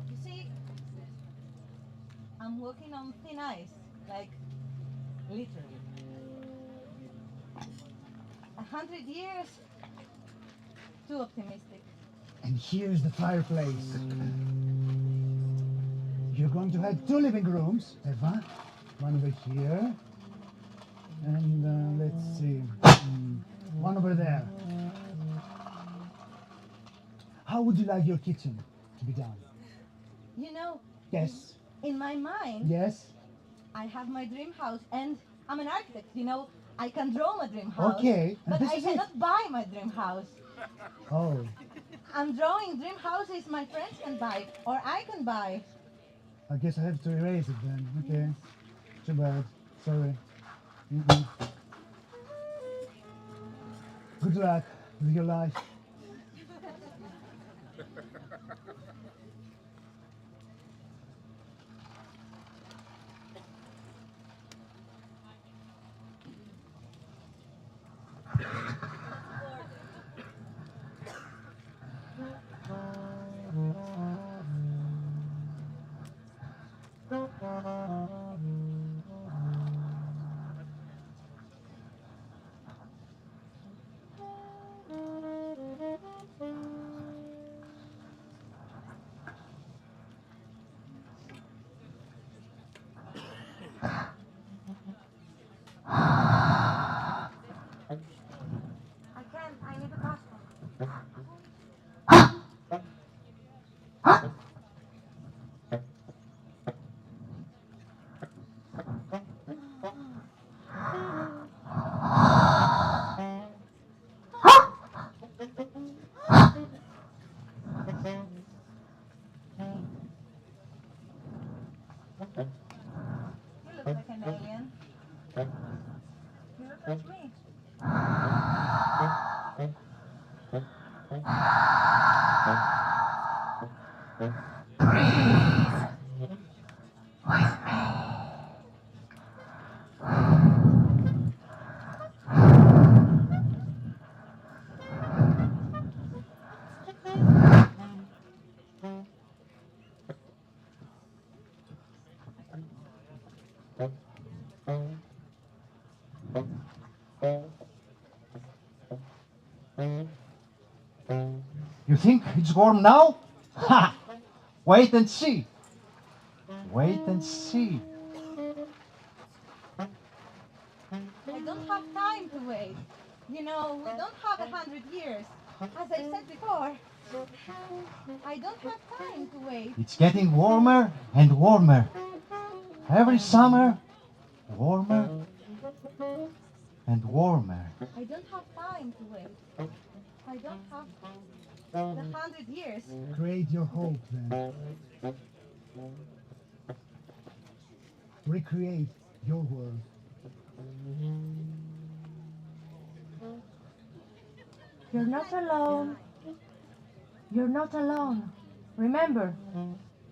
Speaker 7: You see, I'm walking on thin ice, like literally. 100 years, too optimistic.
Speaker 9: And here's the fireplace. You're going to have 2 living rooms, Eva. One over here. And let's see. One over there. How would you like your kitchen to be done?
Speaker 7: You know,
Speaker 9: Yes.
Speaker 7: in my mind,
Speaker 9: Yes.
Speaker 7: I have my dream house, and I'm an architect, you know, I can draw my dream house.
Speaker 9: Okay, and
Speaker 7: But
Speaker 9: this
Speaker 7: I
Speaker 9: is it.
Speaker 7: cannot buy my dream house.
Speaker 9: Oh.
Speaker 7: I'm drawing dream houses my friends can buy, or I can buy.
Speaker 9: I guess I have to erase it then. Okay. Too bad. Sorry. Mm-mm. Good luck with your life.
Speaker 7: I can't, I need a passport. You look like an alien. You look like me.
Speaker 6: You think it's warm now? Ha! Wait and see. Wait and see.
Speaker 7: I don't have time to wait. You know, we don't have 100 years. As I said before, I don't have time to wait.
Speaker 6: It's getting warmer and warmer. Every summer, warmer and warmer.
Speaker 7: I don't have time to wait. I don't have the 100 years.
Speaker 9: Create your hope then. Recreate your world.
Speaker 14: You're not alone. You're not alone. Remember,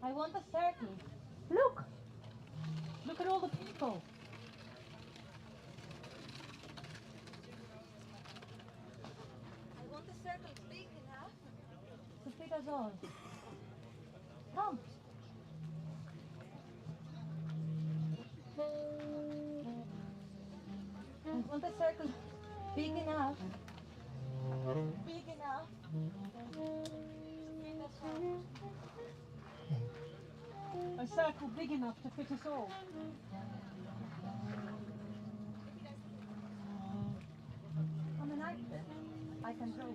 Speaker 7: I want a circle.
Speaker 14: look,
Speaker 8: Look at all the people.
Speaker 7: I want a circle big enough to fit us all. Come. want a circle big enough. Big enough.
Speaker 8: A circle big enough to fit us all.
Speaker 7: I'm an actor. I can draw.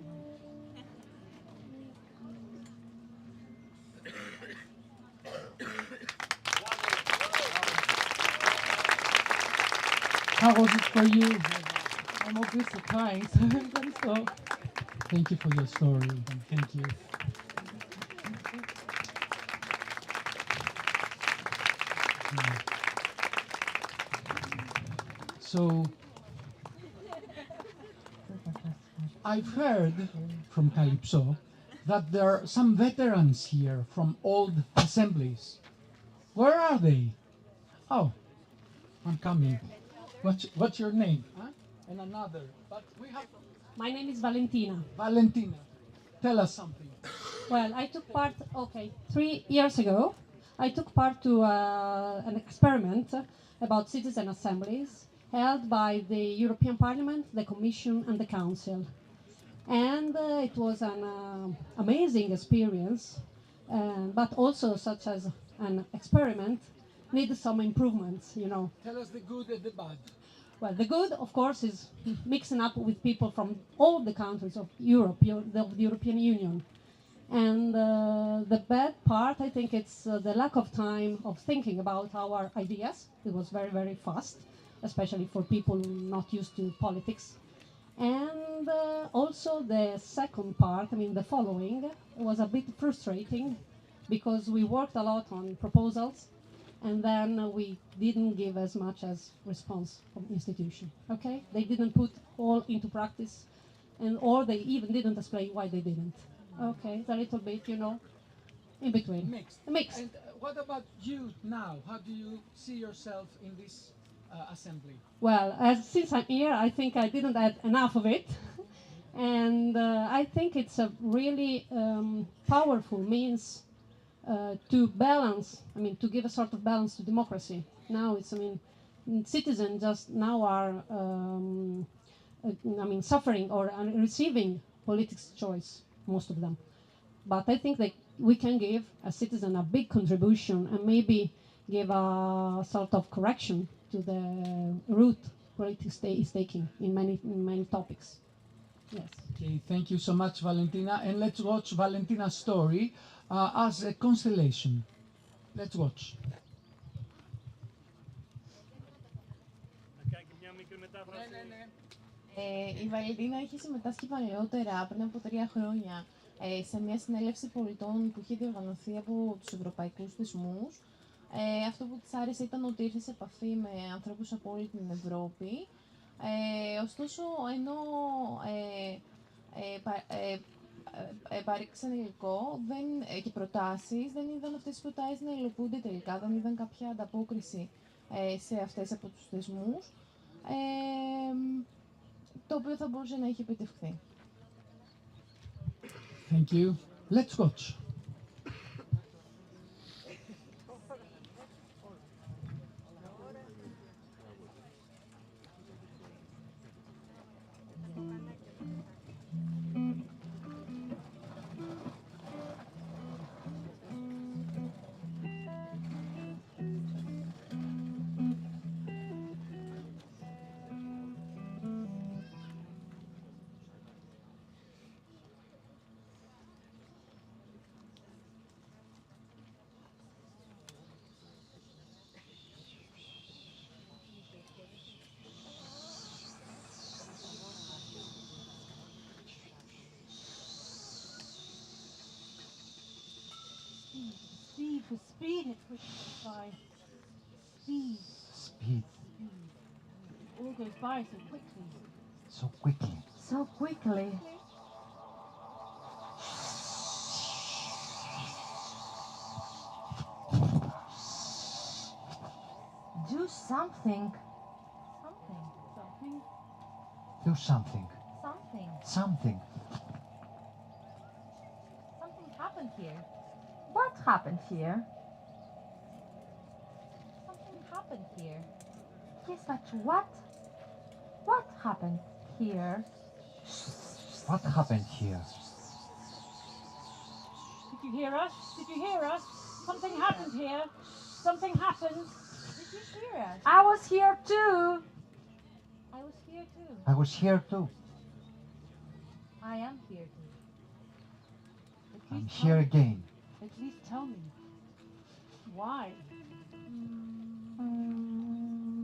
Speaker 1: How was it for you?
Speaker 16: I'm obviously crying, so I'm so.
Speaker 1: Thank you for your story. Thank you. So, I've heard from Calypso that there are some veterans here from old assemblies. Where are they? Oh, I'm coming. What's your name? Huh? And another. But we have.
Speaker 8: My name is Valentina.
Speaker 1: Valentina, tell us something.
Speaker 8: Well, I took part, 3 years ago, I took part to an experiment about citizen assemblies held by the European Parliament, the Commission and the Council. And it was an amazing experience, but also such as an experiment needed some improvements, you know.
Speaker 1: Tell us the good and the bad.
Speaker 8: Well, the good, of course, is mixing up with people from all the countries of Europe, the European Union. And the bad part, I think, it's the lack of time of thinking about our ideas. It was very, very fast, especially for people not used to politics. And also the second part, I mean, the following, was a bit frustrating because we worked a lot on proposals and then we didn't give as much as response from institution. Okay, they didn't put all into practice, or they even didn't explain why they didn't. Okay, it's a little bit, you know, in between. Mixed.
Speaker 1: And what about you now? How do you see yourself in this assembly?
Speaker 8: Well, since I'm here, I think I didn't add enough of it, and I think it's a really powerful means to balance, I mean, to give a sort of balance to democracy. Now it's, I mean, citizens just now are, I mean, suffering or receiving politics choice, most of them. But I think that we can give a citizen a big contribution and maybe give a sort of correction to the route politics is taking in many topics. Yes.
Speaker 1: Okay, thank you so much, Valentina. And let's watch Valentina's story as a constellation. Let's watch.
Speaker 4: Η Βαλεντίνα είχε συμμετάσχει παλαιότερα, πριν από 3 χρόνια, σε μια συνέλευση πολιτών που είχε διοργανωθεί από τους ευρωπαϊκούς θεσμούς. Αυτό που της άρεσε ήταν ότι ήρθε σε επαφή με ανθρώπους από όλη την Ευρώπη. Ωστόσο, ενώ παρήξαν υλικό και προτάσεις, δεν είδαν αυτές τις προτάσεις να υλοποιούνται τελικά, δεν είδαν κάποια ανταπόκριση σε αυτές από τους θεσμούς, το οποίο θα μπορούσε να έχει επιτευχθεί.
Speaker 1: Thank you. Let's watch.
Speaker 8: Speed, it pushes by. Speed.
Speaker 6: Speed.
Speaker 8: It all goes by so quickly.
Speaker 6: So quickly.
Speaker 14: So quickly. Do something.
Speaker 7: Something.
Speaker 8: Something.
Speaker 6: Do something.
Speaker 7: Something.
Speaker 6: Something.
Speaker 7: Something happened here.
Speaker 14: What happened here?
Speaker 7: Something happened here.
Speaker 14: Yes, but what? What happened here?
Speaker 6: What happened here?
Speaker 8: Did you hear us? Did you hear us? Something happened here. Something happened.
Speaker 7: Did you hear us?
Speaker 14: I was here too.
Speaker 7: I was here too.
Speaker 6: I was here too.
Speaker 7: I am here too.
Speaker 6: I'm here again.
Speaker 8: At least tell me. Why?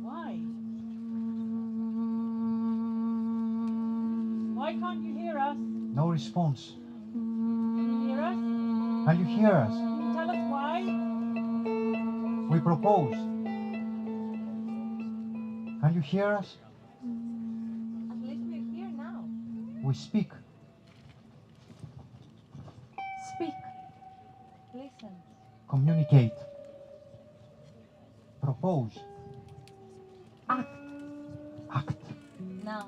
Speaker 8: Why? Why can't you hear us?
Speaker 6: No response.
Speaker 8: Can you hear us?
Speaker 6: Can you hear us?
Speaker 8: Can you tell us why?
Speaker 6: We propose. Can you hear us?
Speaker 7: At least we're here now.
Speaker 6: We speak.
Speaker 14: Speak.
Speaker 7: Listen.
Speaker 6: Communicate. Propose.
Speaker 14: Act.
Speaker 6: Act.
Speaker 7: Now.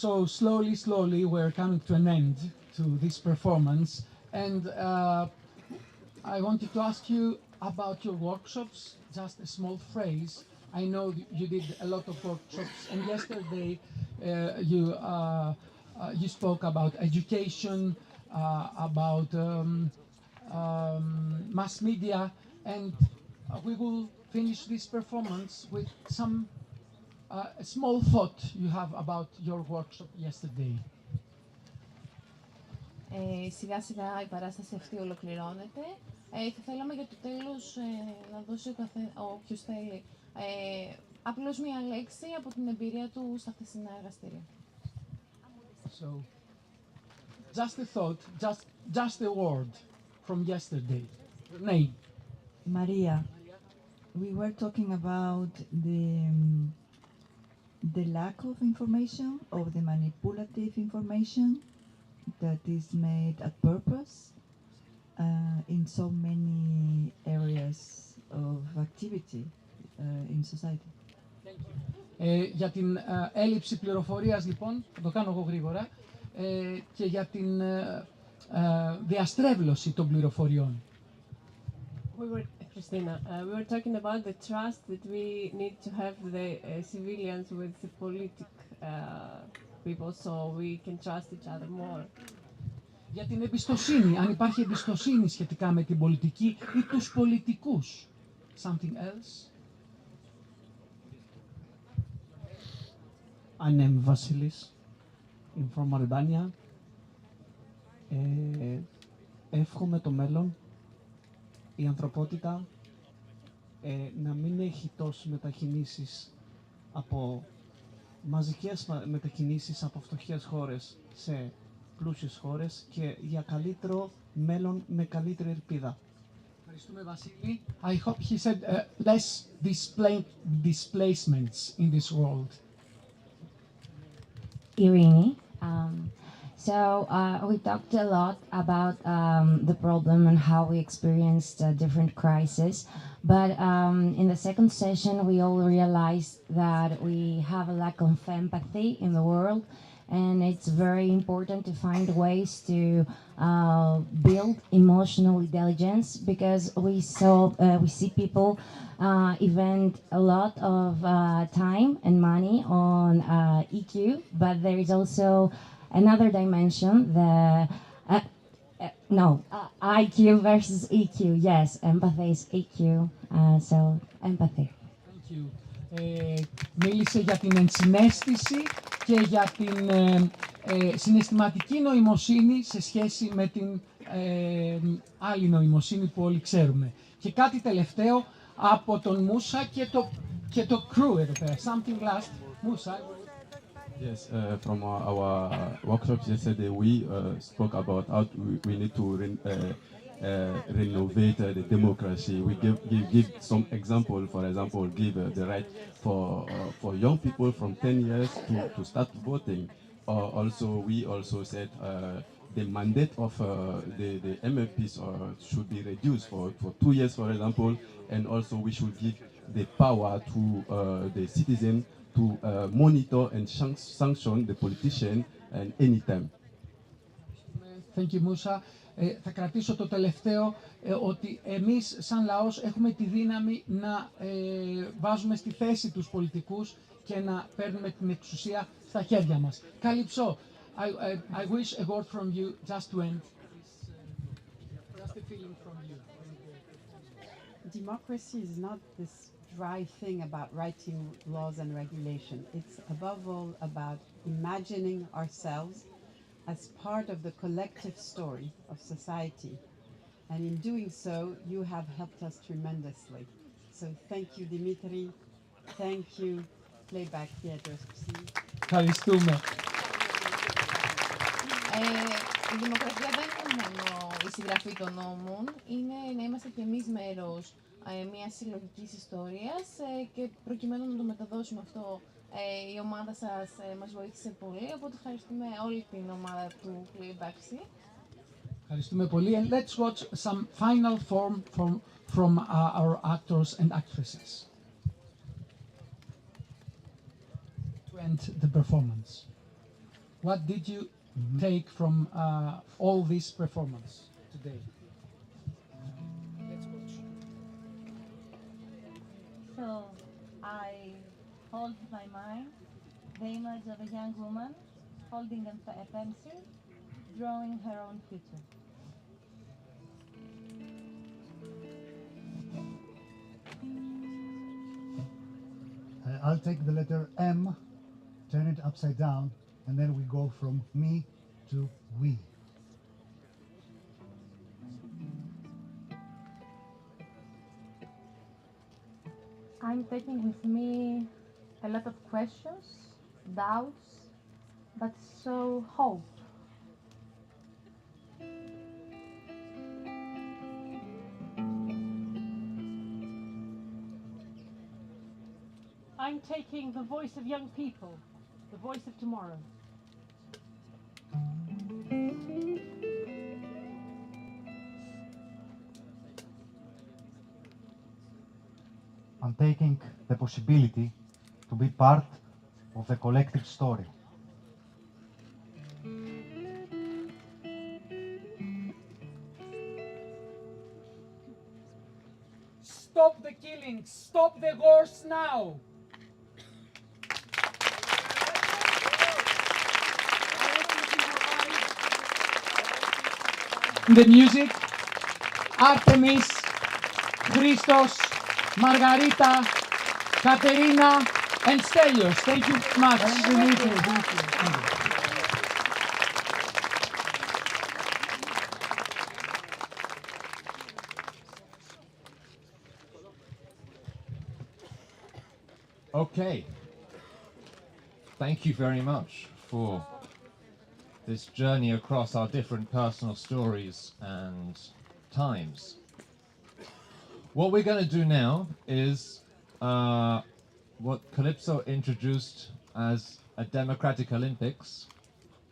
Speaker 1: So slowly, we're coming to an end to this performance, and I wanted to ask you about your workshops. Just a small phrase. I know you did a lot of workshops, and yesterday you spoke about education, about mass media, and we will finish this performance with some a small thought you have about your workshop yesterday.
Speaker 4: Σιγά σιγά η παράσταση αυτή ολοκληρώνεται. Θα θέλαμε για το τέλος να δώσει όποιος θέλει απλώς μία λέξη από την εμπειρία του στα χθεσινά εργαστήρια.
Speaker 1: So, just a thought, just a word from yesterday. Your name?
Speaker 17: Maria, we were talking about the lack of information, of the manipulative information that is made at purpose in so many areas of activity in society.
Speaker 1: Για την έλλειψη πληροφορίας, λοιπόν, θα το κάνω εγώ γρήγορα, και για την διαστρέβλωση των πληροφοριών.
Speaker 18: Christina, we were talking about the trust that we need to have the civilians with the politic people, so we can trust each other more.
Speaker 1: Για την εμπιστοσύνη, αν υπάρχει εμπιστοσύνη σχετικά με την πολιτική ή τους πολιτικούς. Something else?
Speaker 19: My name is Vasilis. I'm from Mauritania. Εύχομαι το μέλλον, η ανθρωπότητα, να μην έχει τόσες μετακινήσεις από μαζικές μετακινήσεις από φτωχές χώρες σε πλούσιες χώρες και για καλύτερο μέλλον με καλύτερη ελπίδα.
Speaker 1: Ευχαριστούμε, Βασίλη. I hope he said less displacements in this world.
Speaker 20: Irini. We talked a lot about the problem and how we experienced different crises. But in the second session, we all realized that we have a lack of empathy in the world. And it's very important to find ways to build emotional intelligence, because we see people invent a lot of time and money on EQ, but there is also another dimension, IQ versus EQ. Yes, empathy is EQ, so empathy.
Speaker 1: Thank you. Μίλησε για την ενσυναίσθηση και για την συναισθηματική νοημοσύνη σε σχέση με την άλλη νοημοσύνη που όλοι ξέρουμε. Και κάτι τελευταίο από τον Μούσα και το crew εδώ πέρα. Something last. Μούσα.
Speaker 12: Yes, from our workshops yesterday, we spoke about how we need to renovate the democracy. We give some example. For example, give the right for young people from 10 years to start voting. We also said the mandate of the MLPs should be reduced for 2 years, for example, and also we should give the power to the citizen to monitor and sanction the politician and anytime.
Speaker 1: Thank you, Musa. Θα κρατήσω το τελευταίο, ότι εμείς σαν λαός έχουμε τη δύναμη να βάζουμε στη θέση τους πολιτικούς και να παίρνουμε την εξουσία στα χέρια μας. Καλυψώ. I wish a word from you just to end. Just a feeling from you.
Speaker 2: Democracy is not this dry thing about writing laws and regulation. It's above all about imagining ourselves as part of the collective story of society. And in doing so, you have helped us tremendously. So thank you, Dimitri. Thank you, Playback Theatre.
Speaker 1: Ευχαριστούμε.
Speaker 4: Η δημοκρατία δεν είναι μόνο η συγγραφή των νόμων, είναι να είμαστε κι εμείς μέρος μιας συλλογικής ιστορίας και προκειμένου να το μεταδώσουμε αυτό η ομάδα σας μας βοήθησε πολύ, οπότε ευχαριστούμε όλη την ομάδα του Playback.
Speaker 1: Ευχαριστούμε πολύ. And let's watch some final form from our actors and actresses to end the performance. What did you take from all this performance today? Let's watch.
Speaker 7: So I hold in my mind the image of a young woman holding a pencil, drawing her own future.
Speaker 9: I'll take the letter M, turn it upside down, and then we go from me to we.
Speaker 14: I'm taking with me a lot of questions, doubts, but so hope.
Speaker 8: I'm taking the voice of young people, the voice of tomorrow.
Speaker 6: I'm taking the possibility to be part of the collective story.
Speaker 1: Stop the killings, stop the wars now. The music, Artemis, Christos, Margarita, Katerina, and Stelios. Thank you very much.
Speaker 21: Okay. Thank you very much for this journey across our different personal stories and times. What we're going to do now is what Calypso introduced as a democratic Olympics.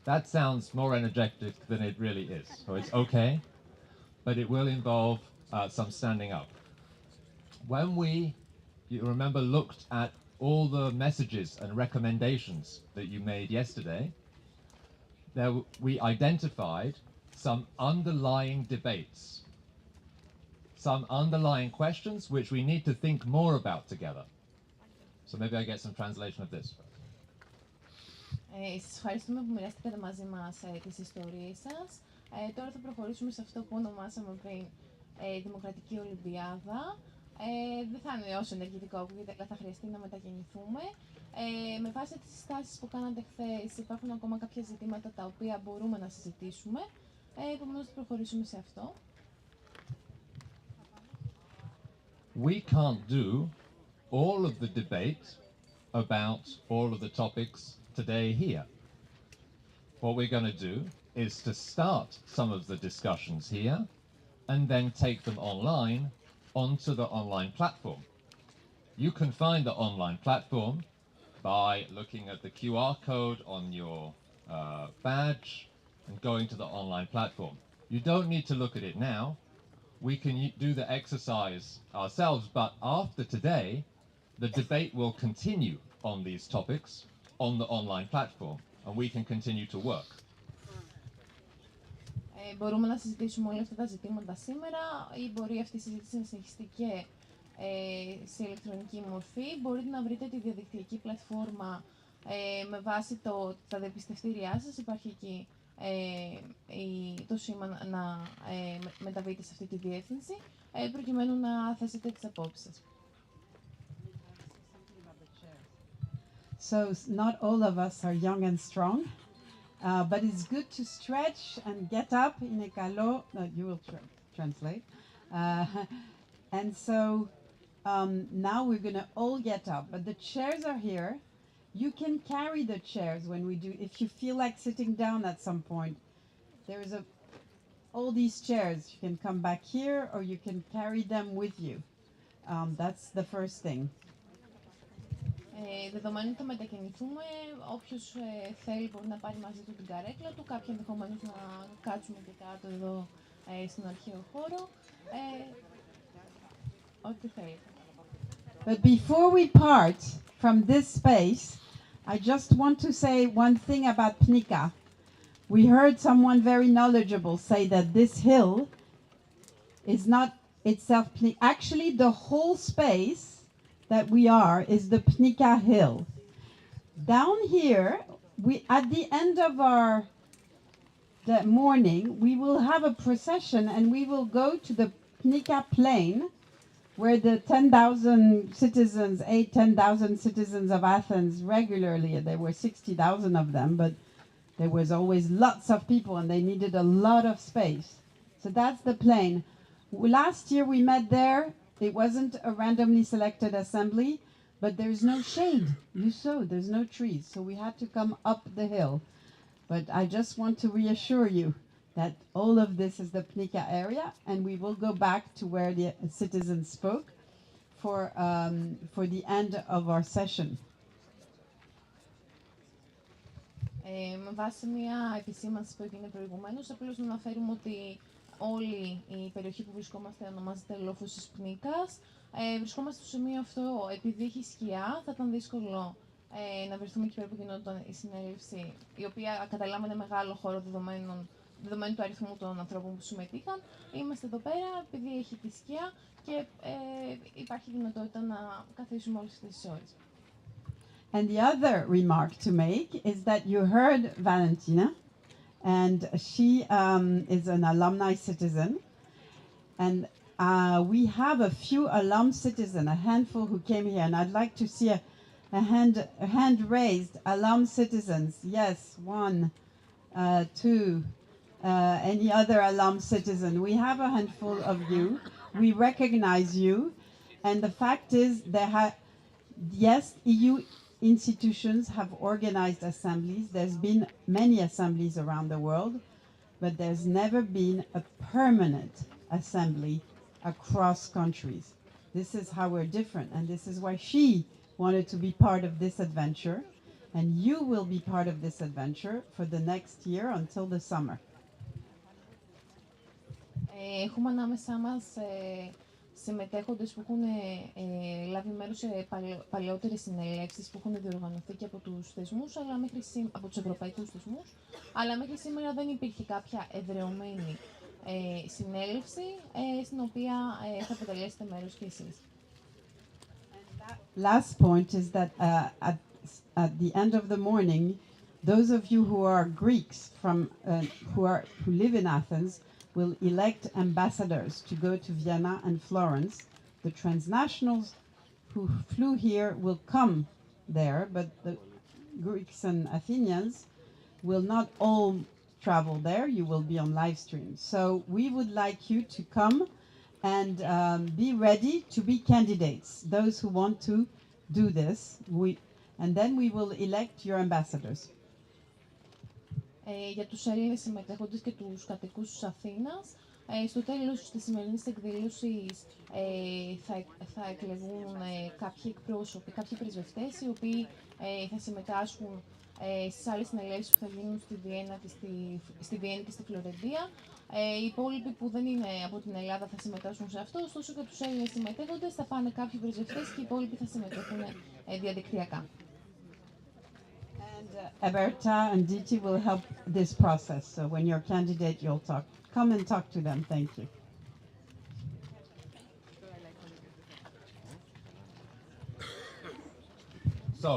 Speaker 21: That sounds more energetic than it really is, so it's okay, but it will involve some standing up. When we, you remember, looked at all the messages and recommendations that you made yesterday, we identified some underlying debates, some underlying questions which we need to think more about together. So maybe I get some translation of this.
Speaker 4: Σας ευχαριστούμε που μοιραστήκατε μαζί μας τις ιστορίες σας. Τώρα θα προχωρήσουμε σε αυτό που ονομάσαμε πριν Δημοκρατική Ολυμπιάδα. Δεν θα είναι όσο ενεργητικό ακούγεται, αλλά θα χρειαστεί να μετακινηθούμε. Με βάση τις συστάσεις που κάνατε χθες, υπάρχουν ακόμα κάποια ζητήματα τα οποία μπορούμε να συζητήσουμε. Επομένως θα προχωρήσουμε σε αυτό.
Speaker 21: We can't do all of the debate about all of the topics today here. What we're going to do is to start some of the discussions here and then take them online onto the online platform. You can find the online platform by looking at the QR code on your badge and going to the online platform. You don't need to look at it now. we can do the exercise ourselves, but after today, the debate will continue on these topics on the online platform, and we can continue to work.
Speaker 4: Μπορούμε να συζητήσουμε όλα αυτά τα ζητήματα σήμερα ή μπορεί αυτή η συζήτηση να συνεχιστεί και σε ηλεκτρονική μορφή. Μπορείτε να βρείτε τη διαδικτυακή πλατφόρμα με βάση τα διαπιστευτήριά σας. Υπάρχει εκεί το σήμα να μεταβείτε σε αυτή τη διεύθυνση προκειμένου να θέσετε τις απόψεις σας.
Speaker 2: So not all of us are young and strong, but it's good to stretch and get up in a καλό. No, you will translate. And so now we're going to all get up, but the chairs are here. You can carry the chairs when we do. If you feel like sitting down at some point, there's all these chairs. You can come back here, or you can carry them with you. That's the first thing.
Speaker 4: Δεδομένου ότι θα μετακινηθούμε, όποιος θέλει μπορεί να πάρει μαζί του την καρέκλα του, κάποιοι ενδεχομένως να κάτσουμε και κάτω εδώ στον αρχαίο χώρο. Ό,τι θέλετε.
Speaker 2: But before we part from this space, I just want to say one thing about Pnika. We heard someone very knowledgeable say that this hill is not itself Pnika. Actually, the whole space that we are is the Pnika hill. Down here, at the end of the morning, we will have a procession and we will go to the Pnika plain, where the 10,000 citizens, 10,000 citizens of Athens regularly, there were 60,000 of them, but there was always lots of people and they needed a lot of space. So that's the plain. Last year we met there. It wasn't a randomly selected assembly, but there's no shade. You saw, there's no trees. So we had to come up the hill. But I just want to reassure you that all of this is the Pnika area, and we will go back to where the citizens spoke for the end of our session.
Speaker 4: Με βάση μια επισήμανση που έγινε προηγουμένως, απλώς να αναφέρουμε ότι όλη η περιοχή που βρισκόμαστε ονομάζεται Λόφος της Πνίκας. Βρισκόμαστε στο σημείο αυτό επειδή έχει σκιά, θα ήταν δύσκολο να βρεθούμε εκεί πέρα που γινόταν η συνέλευση, η οποία καταλάμβανε μεγάλο χώρο δεδομένου του αριθμού των ανθρώπων που συμμετείχαν. Είμαστε εδώ πέρα επειδή έχει τη σκιά και υπάρχει δυνατότητα να καθίσουμε όλες αυτές τις ώρες.
Speaker 2: And the other remark to make is that you heard Valentina, and she is an alumni citizen, and we have a few alum citizens, a handful who came here, and I'd like to see a hand raised, alum citizens. Yes, 1, 2, any other alum citizen. We have a handful of you. We recognize you, and the fact is yes, EU institutions have organized assemblies. There's been many assemblies around the world, but there's never been a permanent assembly across countries. This is how we're different, and this is why she wanted to be part of this adventure, and you will be part of this adventure for the next year until the summer.
Speaker 4: Έχουμε ανάμεσά μας συμμετέχοντες που έχουν λάβει μέρος σε παλαιότερες συνελεύσεις που έχουν διοργανωθεί και από τους θεσμούς, από τους ευρωπαϊκούς θεσμούς, αλλά μέχρι σήμερα δεν υπήρχε κάποια εδραιωμένη συνέλευση στην οποία θα αποτελέσετε μέρος και εσείς.
Speaker 2: Last point is that at the end of the morning, those of you who are Greeks who live in Athens will elect ambassadors to go to Vienna and Florence. The transnationals who flew here will come there, but the Greeks and Athenians will not all travel there. You will be on live stream. So we would like you to come and be ready to be candidates, those who want to do this. And then we will elect your ambassadors.
Speaker 4: Για τους Έλληνες συμμετέχοντες και τους κατοικούς της Αθήνας, Στο τέλος της σημερινής εκδήλωσης θα εκλεγούν κάποιοι εκπρόσωποι, κάποιοι πρεσβευτές, οι οποίοι θα συμμετάσχουν στις άλλες συνελεύσεις που θα γίνουν στη Βιέννη και στη Φλωρεντία. Οι υπόλοιποι που δεν είναι από την Ελλάδα θα συμμετάσχουν σε αυτό, ωστόσο και τους Έλληνες συμμετέχοντες θα πάνε κάποιοι πρεσβευτές και οι υπόλοιποι θα συμμετέχουν διαδικτυακά.
Speaker 2: Eberta and Diti will help this process. So when you're a candidate, you'll come and talk to them. Thank you.
Speaker 21: So,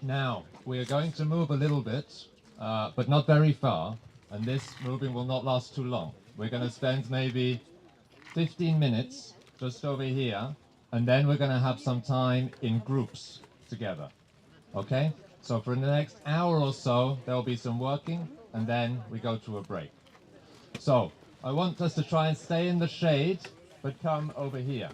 Speaker 21: now we are going to move a little bit, but not very far, and this moving will not last too long. We're going to spend maybe 15 minutes just over here, and then we're going to have some time in groups together. Okay? So for the next hour or so, there will be some working, and then we go to a break. So, I want us to try and stay in the shade, but come over here.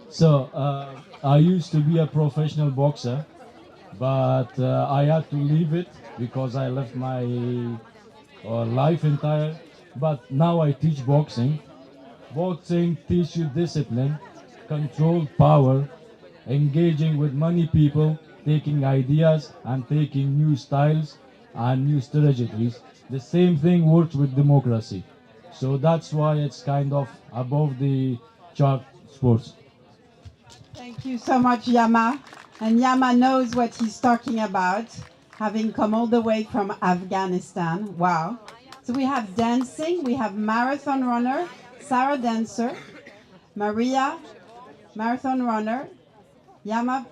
Speaker 5: So I used to be a professional boxer, but I had to leave it because I left my life entire. But now I teach boxing. Boxing teaches you discipline, controlled power, engaging with many people, taking ideas and taking new styles and new strategies. The same thing works with democracy. So that's why it's kind of above the chart sports.
Speaker 2: Thank you so much, Yama. And Yama knows what he's talking about, having come all the way from Afghanistan. Wow. So we have dancing, we have marathon runner, Sarah dancer, Maria, marathon runner, Yama,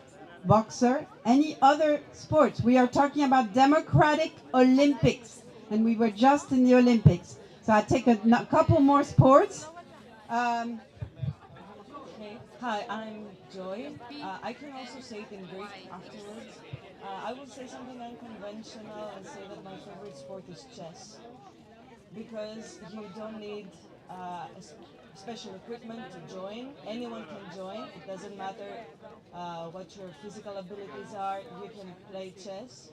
Speaker 2: boxer, any other sports. We are talking about democratic Olympics, and we were just in the Olympics. So I take a couple more sports.
Speaker 22: Okay. Hi, I'm Joy. I can also say it in Greek afterwards. I will say something unconventional and say that my favorite sport is chess. Because you don't need special equipment to join. Anyone can join. It doesn't matter what your physical abilities are. You can play chess.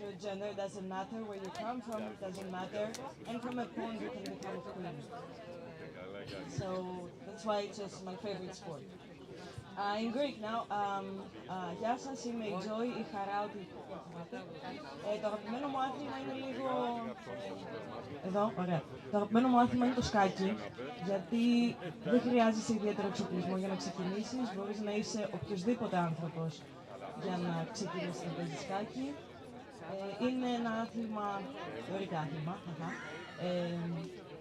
Speaker 22: Your gender doesn't matter. Where you come from, it doesn't matter. And from a pawn, you can become a queen. So that's why it's just my favorite sport. In Greek now, γεια σας, είμαι η Joy, η χαρά ότι το αγαπημένο μου άθλημα είναι λίγο... Εδώ, ωραία. Το αγαπημένο μου άθλημα είναι το σκάκι, γιατί δεν χρειάζεσαι ιδιαίτερο εξοπλισμό για να ξεκινήσεις. Μπορείς να είσαι οποιοσδήποτε άνθρωπος για να ξεκινήσεις να παίζεις σκάκι. Είναι ένα άθλημα, θεωρητικά άθλημα,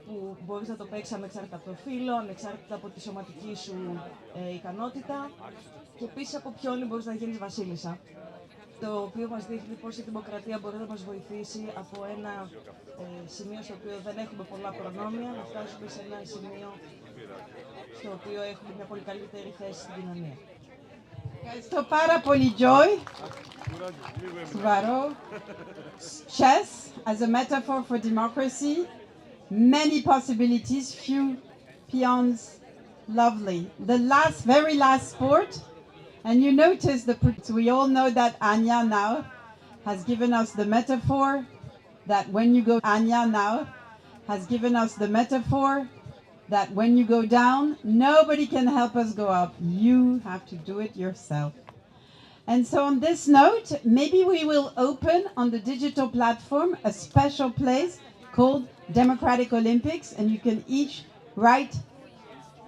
Speaker 22: που μπορείς να το παίξεις ανεξάρτητα από το φύλο, ανεξάρτητα από τη σωματική σου ικανότητα και επίσης από ποιον μπορείς να γίνεις βασίλισσα. Το οποίο μας δείχνει πώς η δημοκρατία μπορεί να μας βοηθήσει από ένα σημείο στο οποίο δεν έχουμε πολλά προνόμια, να φτάσουμε σε ένα σημείο στο οποίο έχουμε μια πολύ καλύτερη θέση στην κοινωνία.
Speaker 2: Ευχαριστώ πάρα πολύ, Joy. Σοβαρό. Chess as a metaphor for democracy. Many possibilities, few peons, lovely. The very last sport, and you notice we all know that Anya now has given us the metaphor that when you go, Anya now has given us the metaphor that when you go down, nobody can help us go up. You have to do it yourself. And so on this note, maybe we will open on the digital platform a special place called Democratic Olympics, and you can each write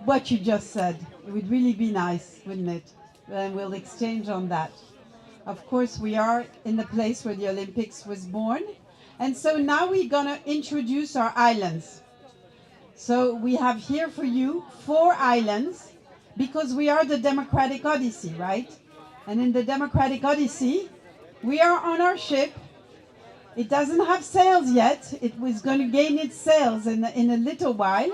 Speaker 2: what you just said. It would really be nice, wouldn't it? And we'll exchange on that. Of course, we are in the place where the Olympics was born. And so now we're going to introduce our islands. So we have here for you 4 islands, because we are the Democratic Odyssey, right? And in the Democratic Odyssey, we are on our ship. It doesn't have sails yet. It was going to gain its sails in a little while.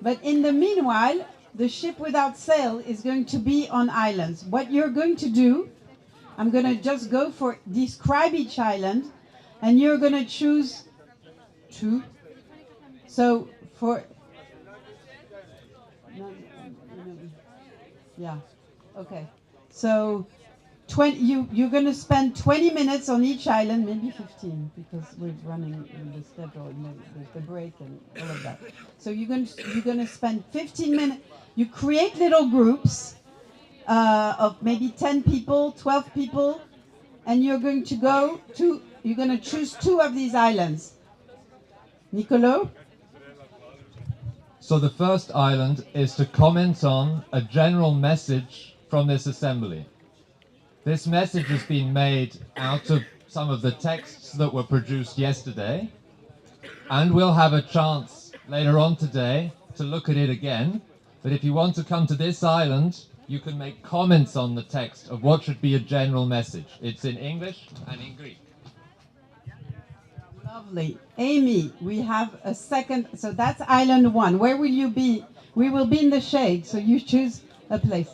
Speaker 2: But in the meanwhile, the ship without sail is going to be on islands. What you're going to do, I'm going to just go for describe each island, and you're going to choose 2. So for... Yeah, okay. So... you're going to spend 20 minutes on each island, maybe 15, because we're running in the schedule with the break and all of that. So you're going to spend 15 minutes. You create little groups of maybe 10 people, 12 people, and you're going to choose 2 of these islands. Nicolo?
Speaker 21: So the first island is to comment on a general message from this assembly. This message has been made out of some of the texts that were produced yesterday, and we'll have a chance later on today to look at it again. But if you want to come to this island, you can make comments on the text of what should be a general message. It's in English and in Greek.
Speaker 2: Lovely. Amy, we have a second, so that's island 1. Where will you be? We will be in the shade, so you choose a place.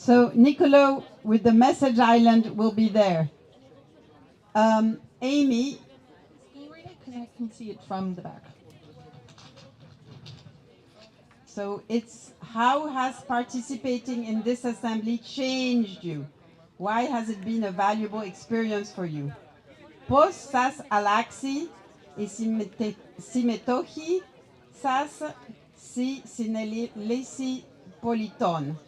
Speaker 2: So Nicolo with the message island will be there. Amy.
Speaker 23: Can you read it? Because I can see it from the back.
Speaker 2: So it's how has participating in this assembly changed you? Why has it been a valuable experience for you? Πώς σας αλλάξει η συμμετοχή σας στη συνέλευση πολιτών?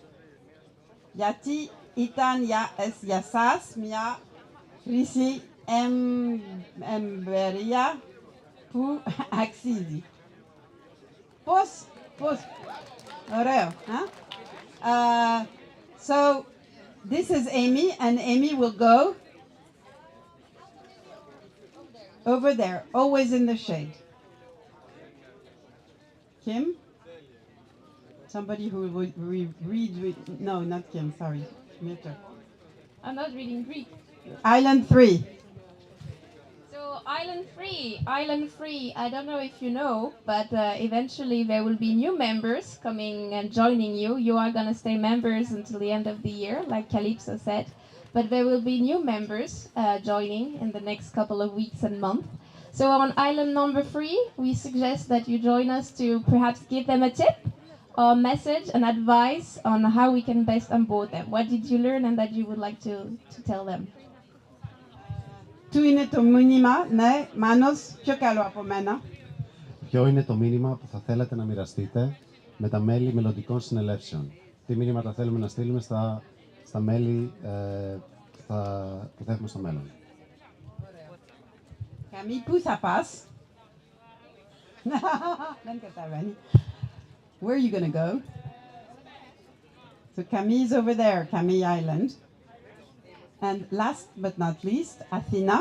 Speaker 2: Γιατί ήταν για σας μια χρήσιμη εμπειρία που αξίζει. Πώς, ωραίο, so this is Amy, and Amy will go over there, always in the shade. Kim? Somebody who will read, no, not Kim, sorry. Mirta.
Speaker 3: I'm not reading Greek.
Speaker 2: Island 3.
Speaker 3: So Island 3, I don't know if you know, but eventually there will be new members coming and joining you. You are going to stay members until the end of the year, like Calypso said. But there will be new members joining in the next couple of weeks and months. So on island number 3, we suggest that you join us to perhaps give them a tip or message and advice on how we can best onboard them. What did you learn and that you would like to tell them?
Speaker 2: Του είναι το μήνυμα, ναι, Μάνος, πιο καλό από μένα.
Speaker 10: Ποιο είναι το μήνυμα που θα θέλατε να μοιραστείτε με τα μέλη μελλοντικών συνελεύσεων? Τι μήνυματα θέλουμε να στείλουμε στα μέλη που θα έχουμε στο μέλλον?
Speaker 2: Camille, πού θα πας? Δεν καταλαβαίνει. Where are you going to go? So Camille's over there, Camille Island. And last but not least, Athena.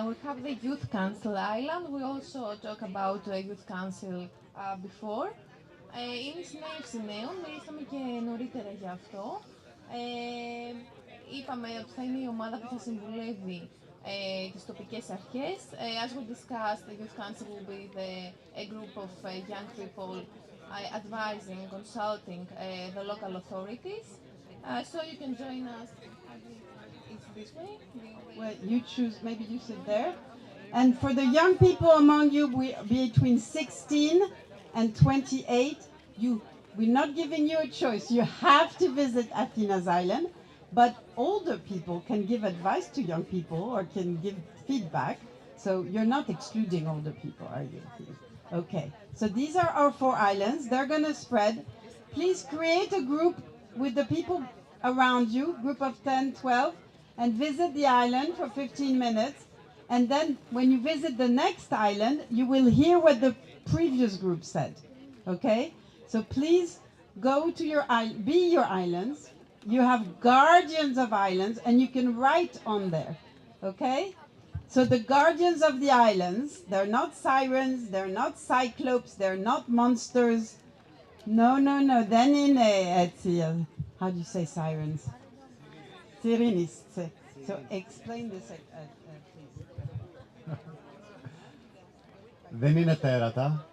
Speaker 4: We have the Youth Council Island. We also talk about Youth Council before. Είναι συνέλευση νέων, μιλήσαμε και νωρίτερα γι' αυτό. Είπαμε ότι θα είναι η ομάδα που θα συμβουλεύει τις τοπικές αρχές. As we discussed, the Youth Council will be a group of young people advising, consulting the local authorities. So you can join us. It's this way.
Speaker 2: Well, you choose, maybe you sit there. And for the young people among you, between 16 and 28, we're not giving you a choice. You have to visit Athena's Island, but older people can give advice to young people or can give feedback. So you're not excluding older people, are you? Okay. So these are our 4 islands. They're going to spread. Please create a group with the people around you, group of 10, 12, and visit the island for 15 minutes. And then when you visit the next island, you will hear what the previous group said. Okay? So please go to be your islands. You have guardians of islands and you can write on there. Okay? So the guardians of the islands, they're not sirens, they're not cyclopes, they're not monsters. No. Then how do you say sirens? Sirenists. So explain this, please.
Speaker 10: Δεν είναι τέρατα.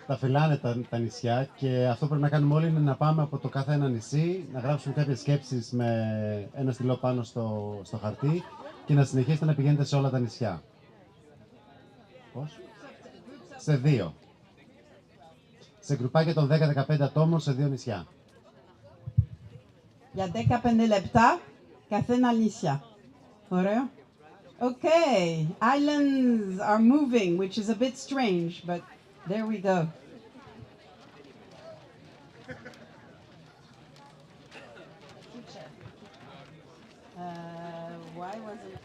Speaker 10: Τα φυλάνε τα νησιά και αυτό πρέπει να κάνουμε όλοι είναι να πάμε από το κάθε ένα νησί, να γράψουμε κάποιες σκέψεις με ένα στυλό πάνω στο χαρτί και να συνεχίσετε να πηγαίνετε σε όλα τα νησιά. Πώς? Σε 2. Σε γκρουπάκια των 10-15 ατόμων σε 2 νησιά.
Speaker 2: Για 15 λεπτά καθένα νησιά. Ωραίο. Okay, islands are moving, which is a bit strange, but there we go. Why was it?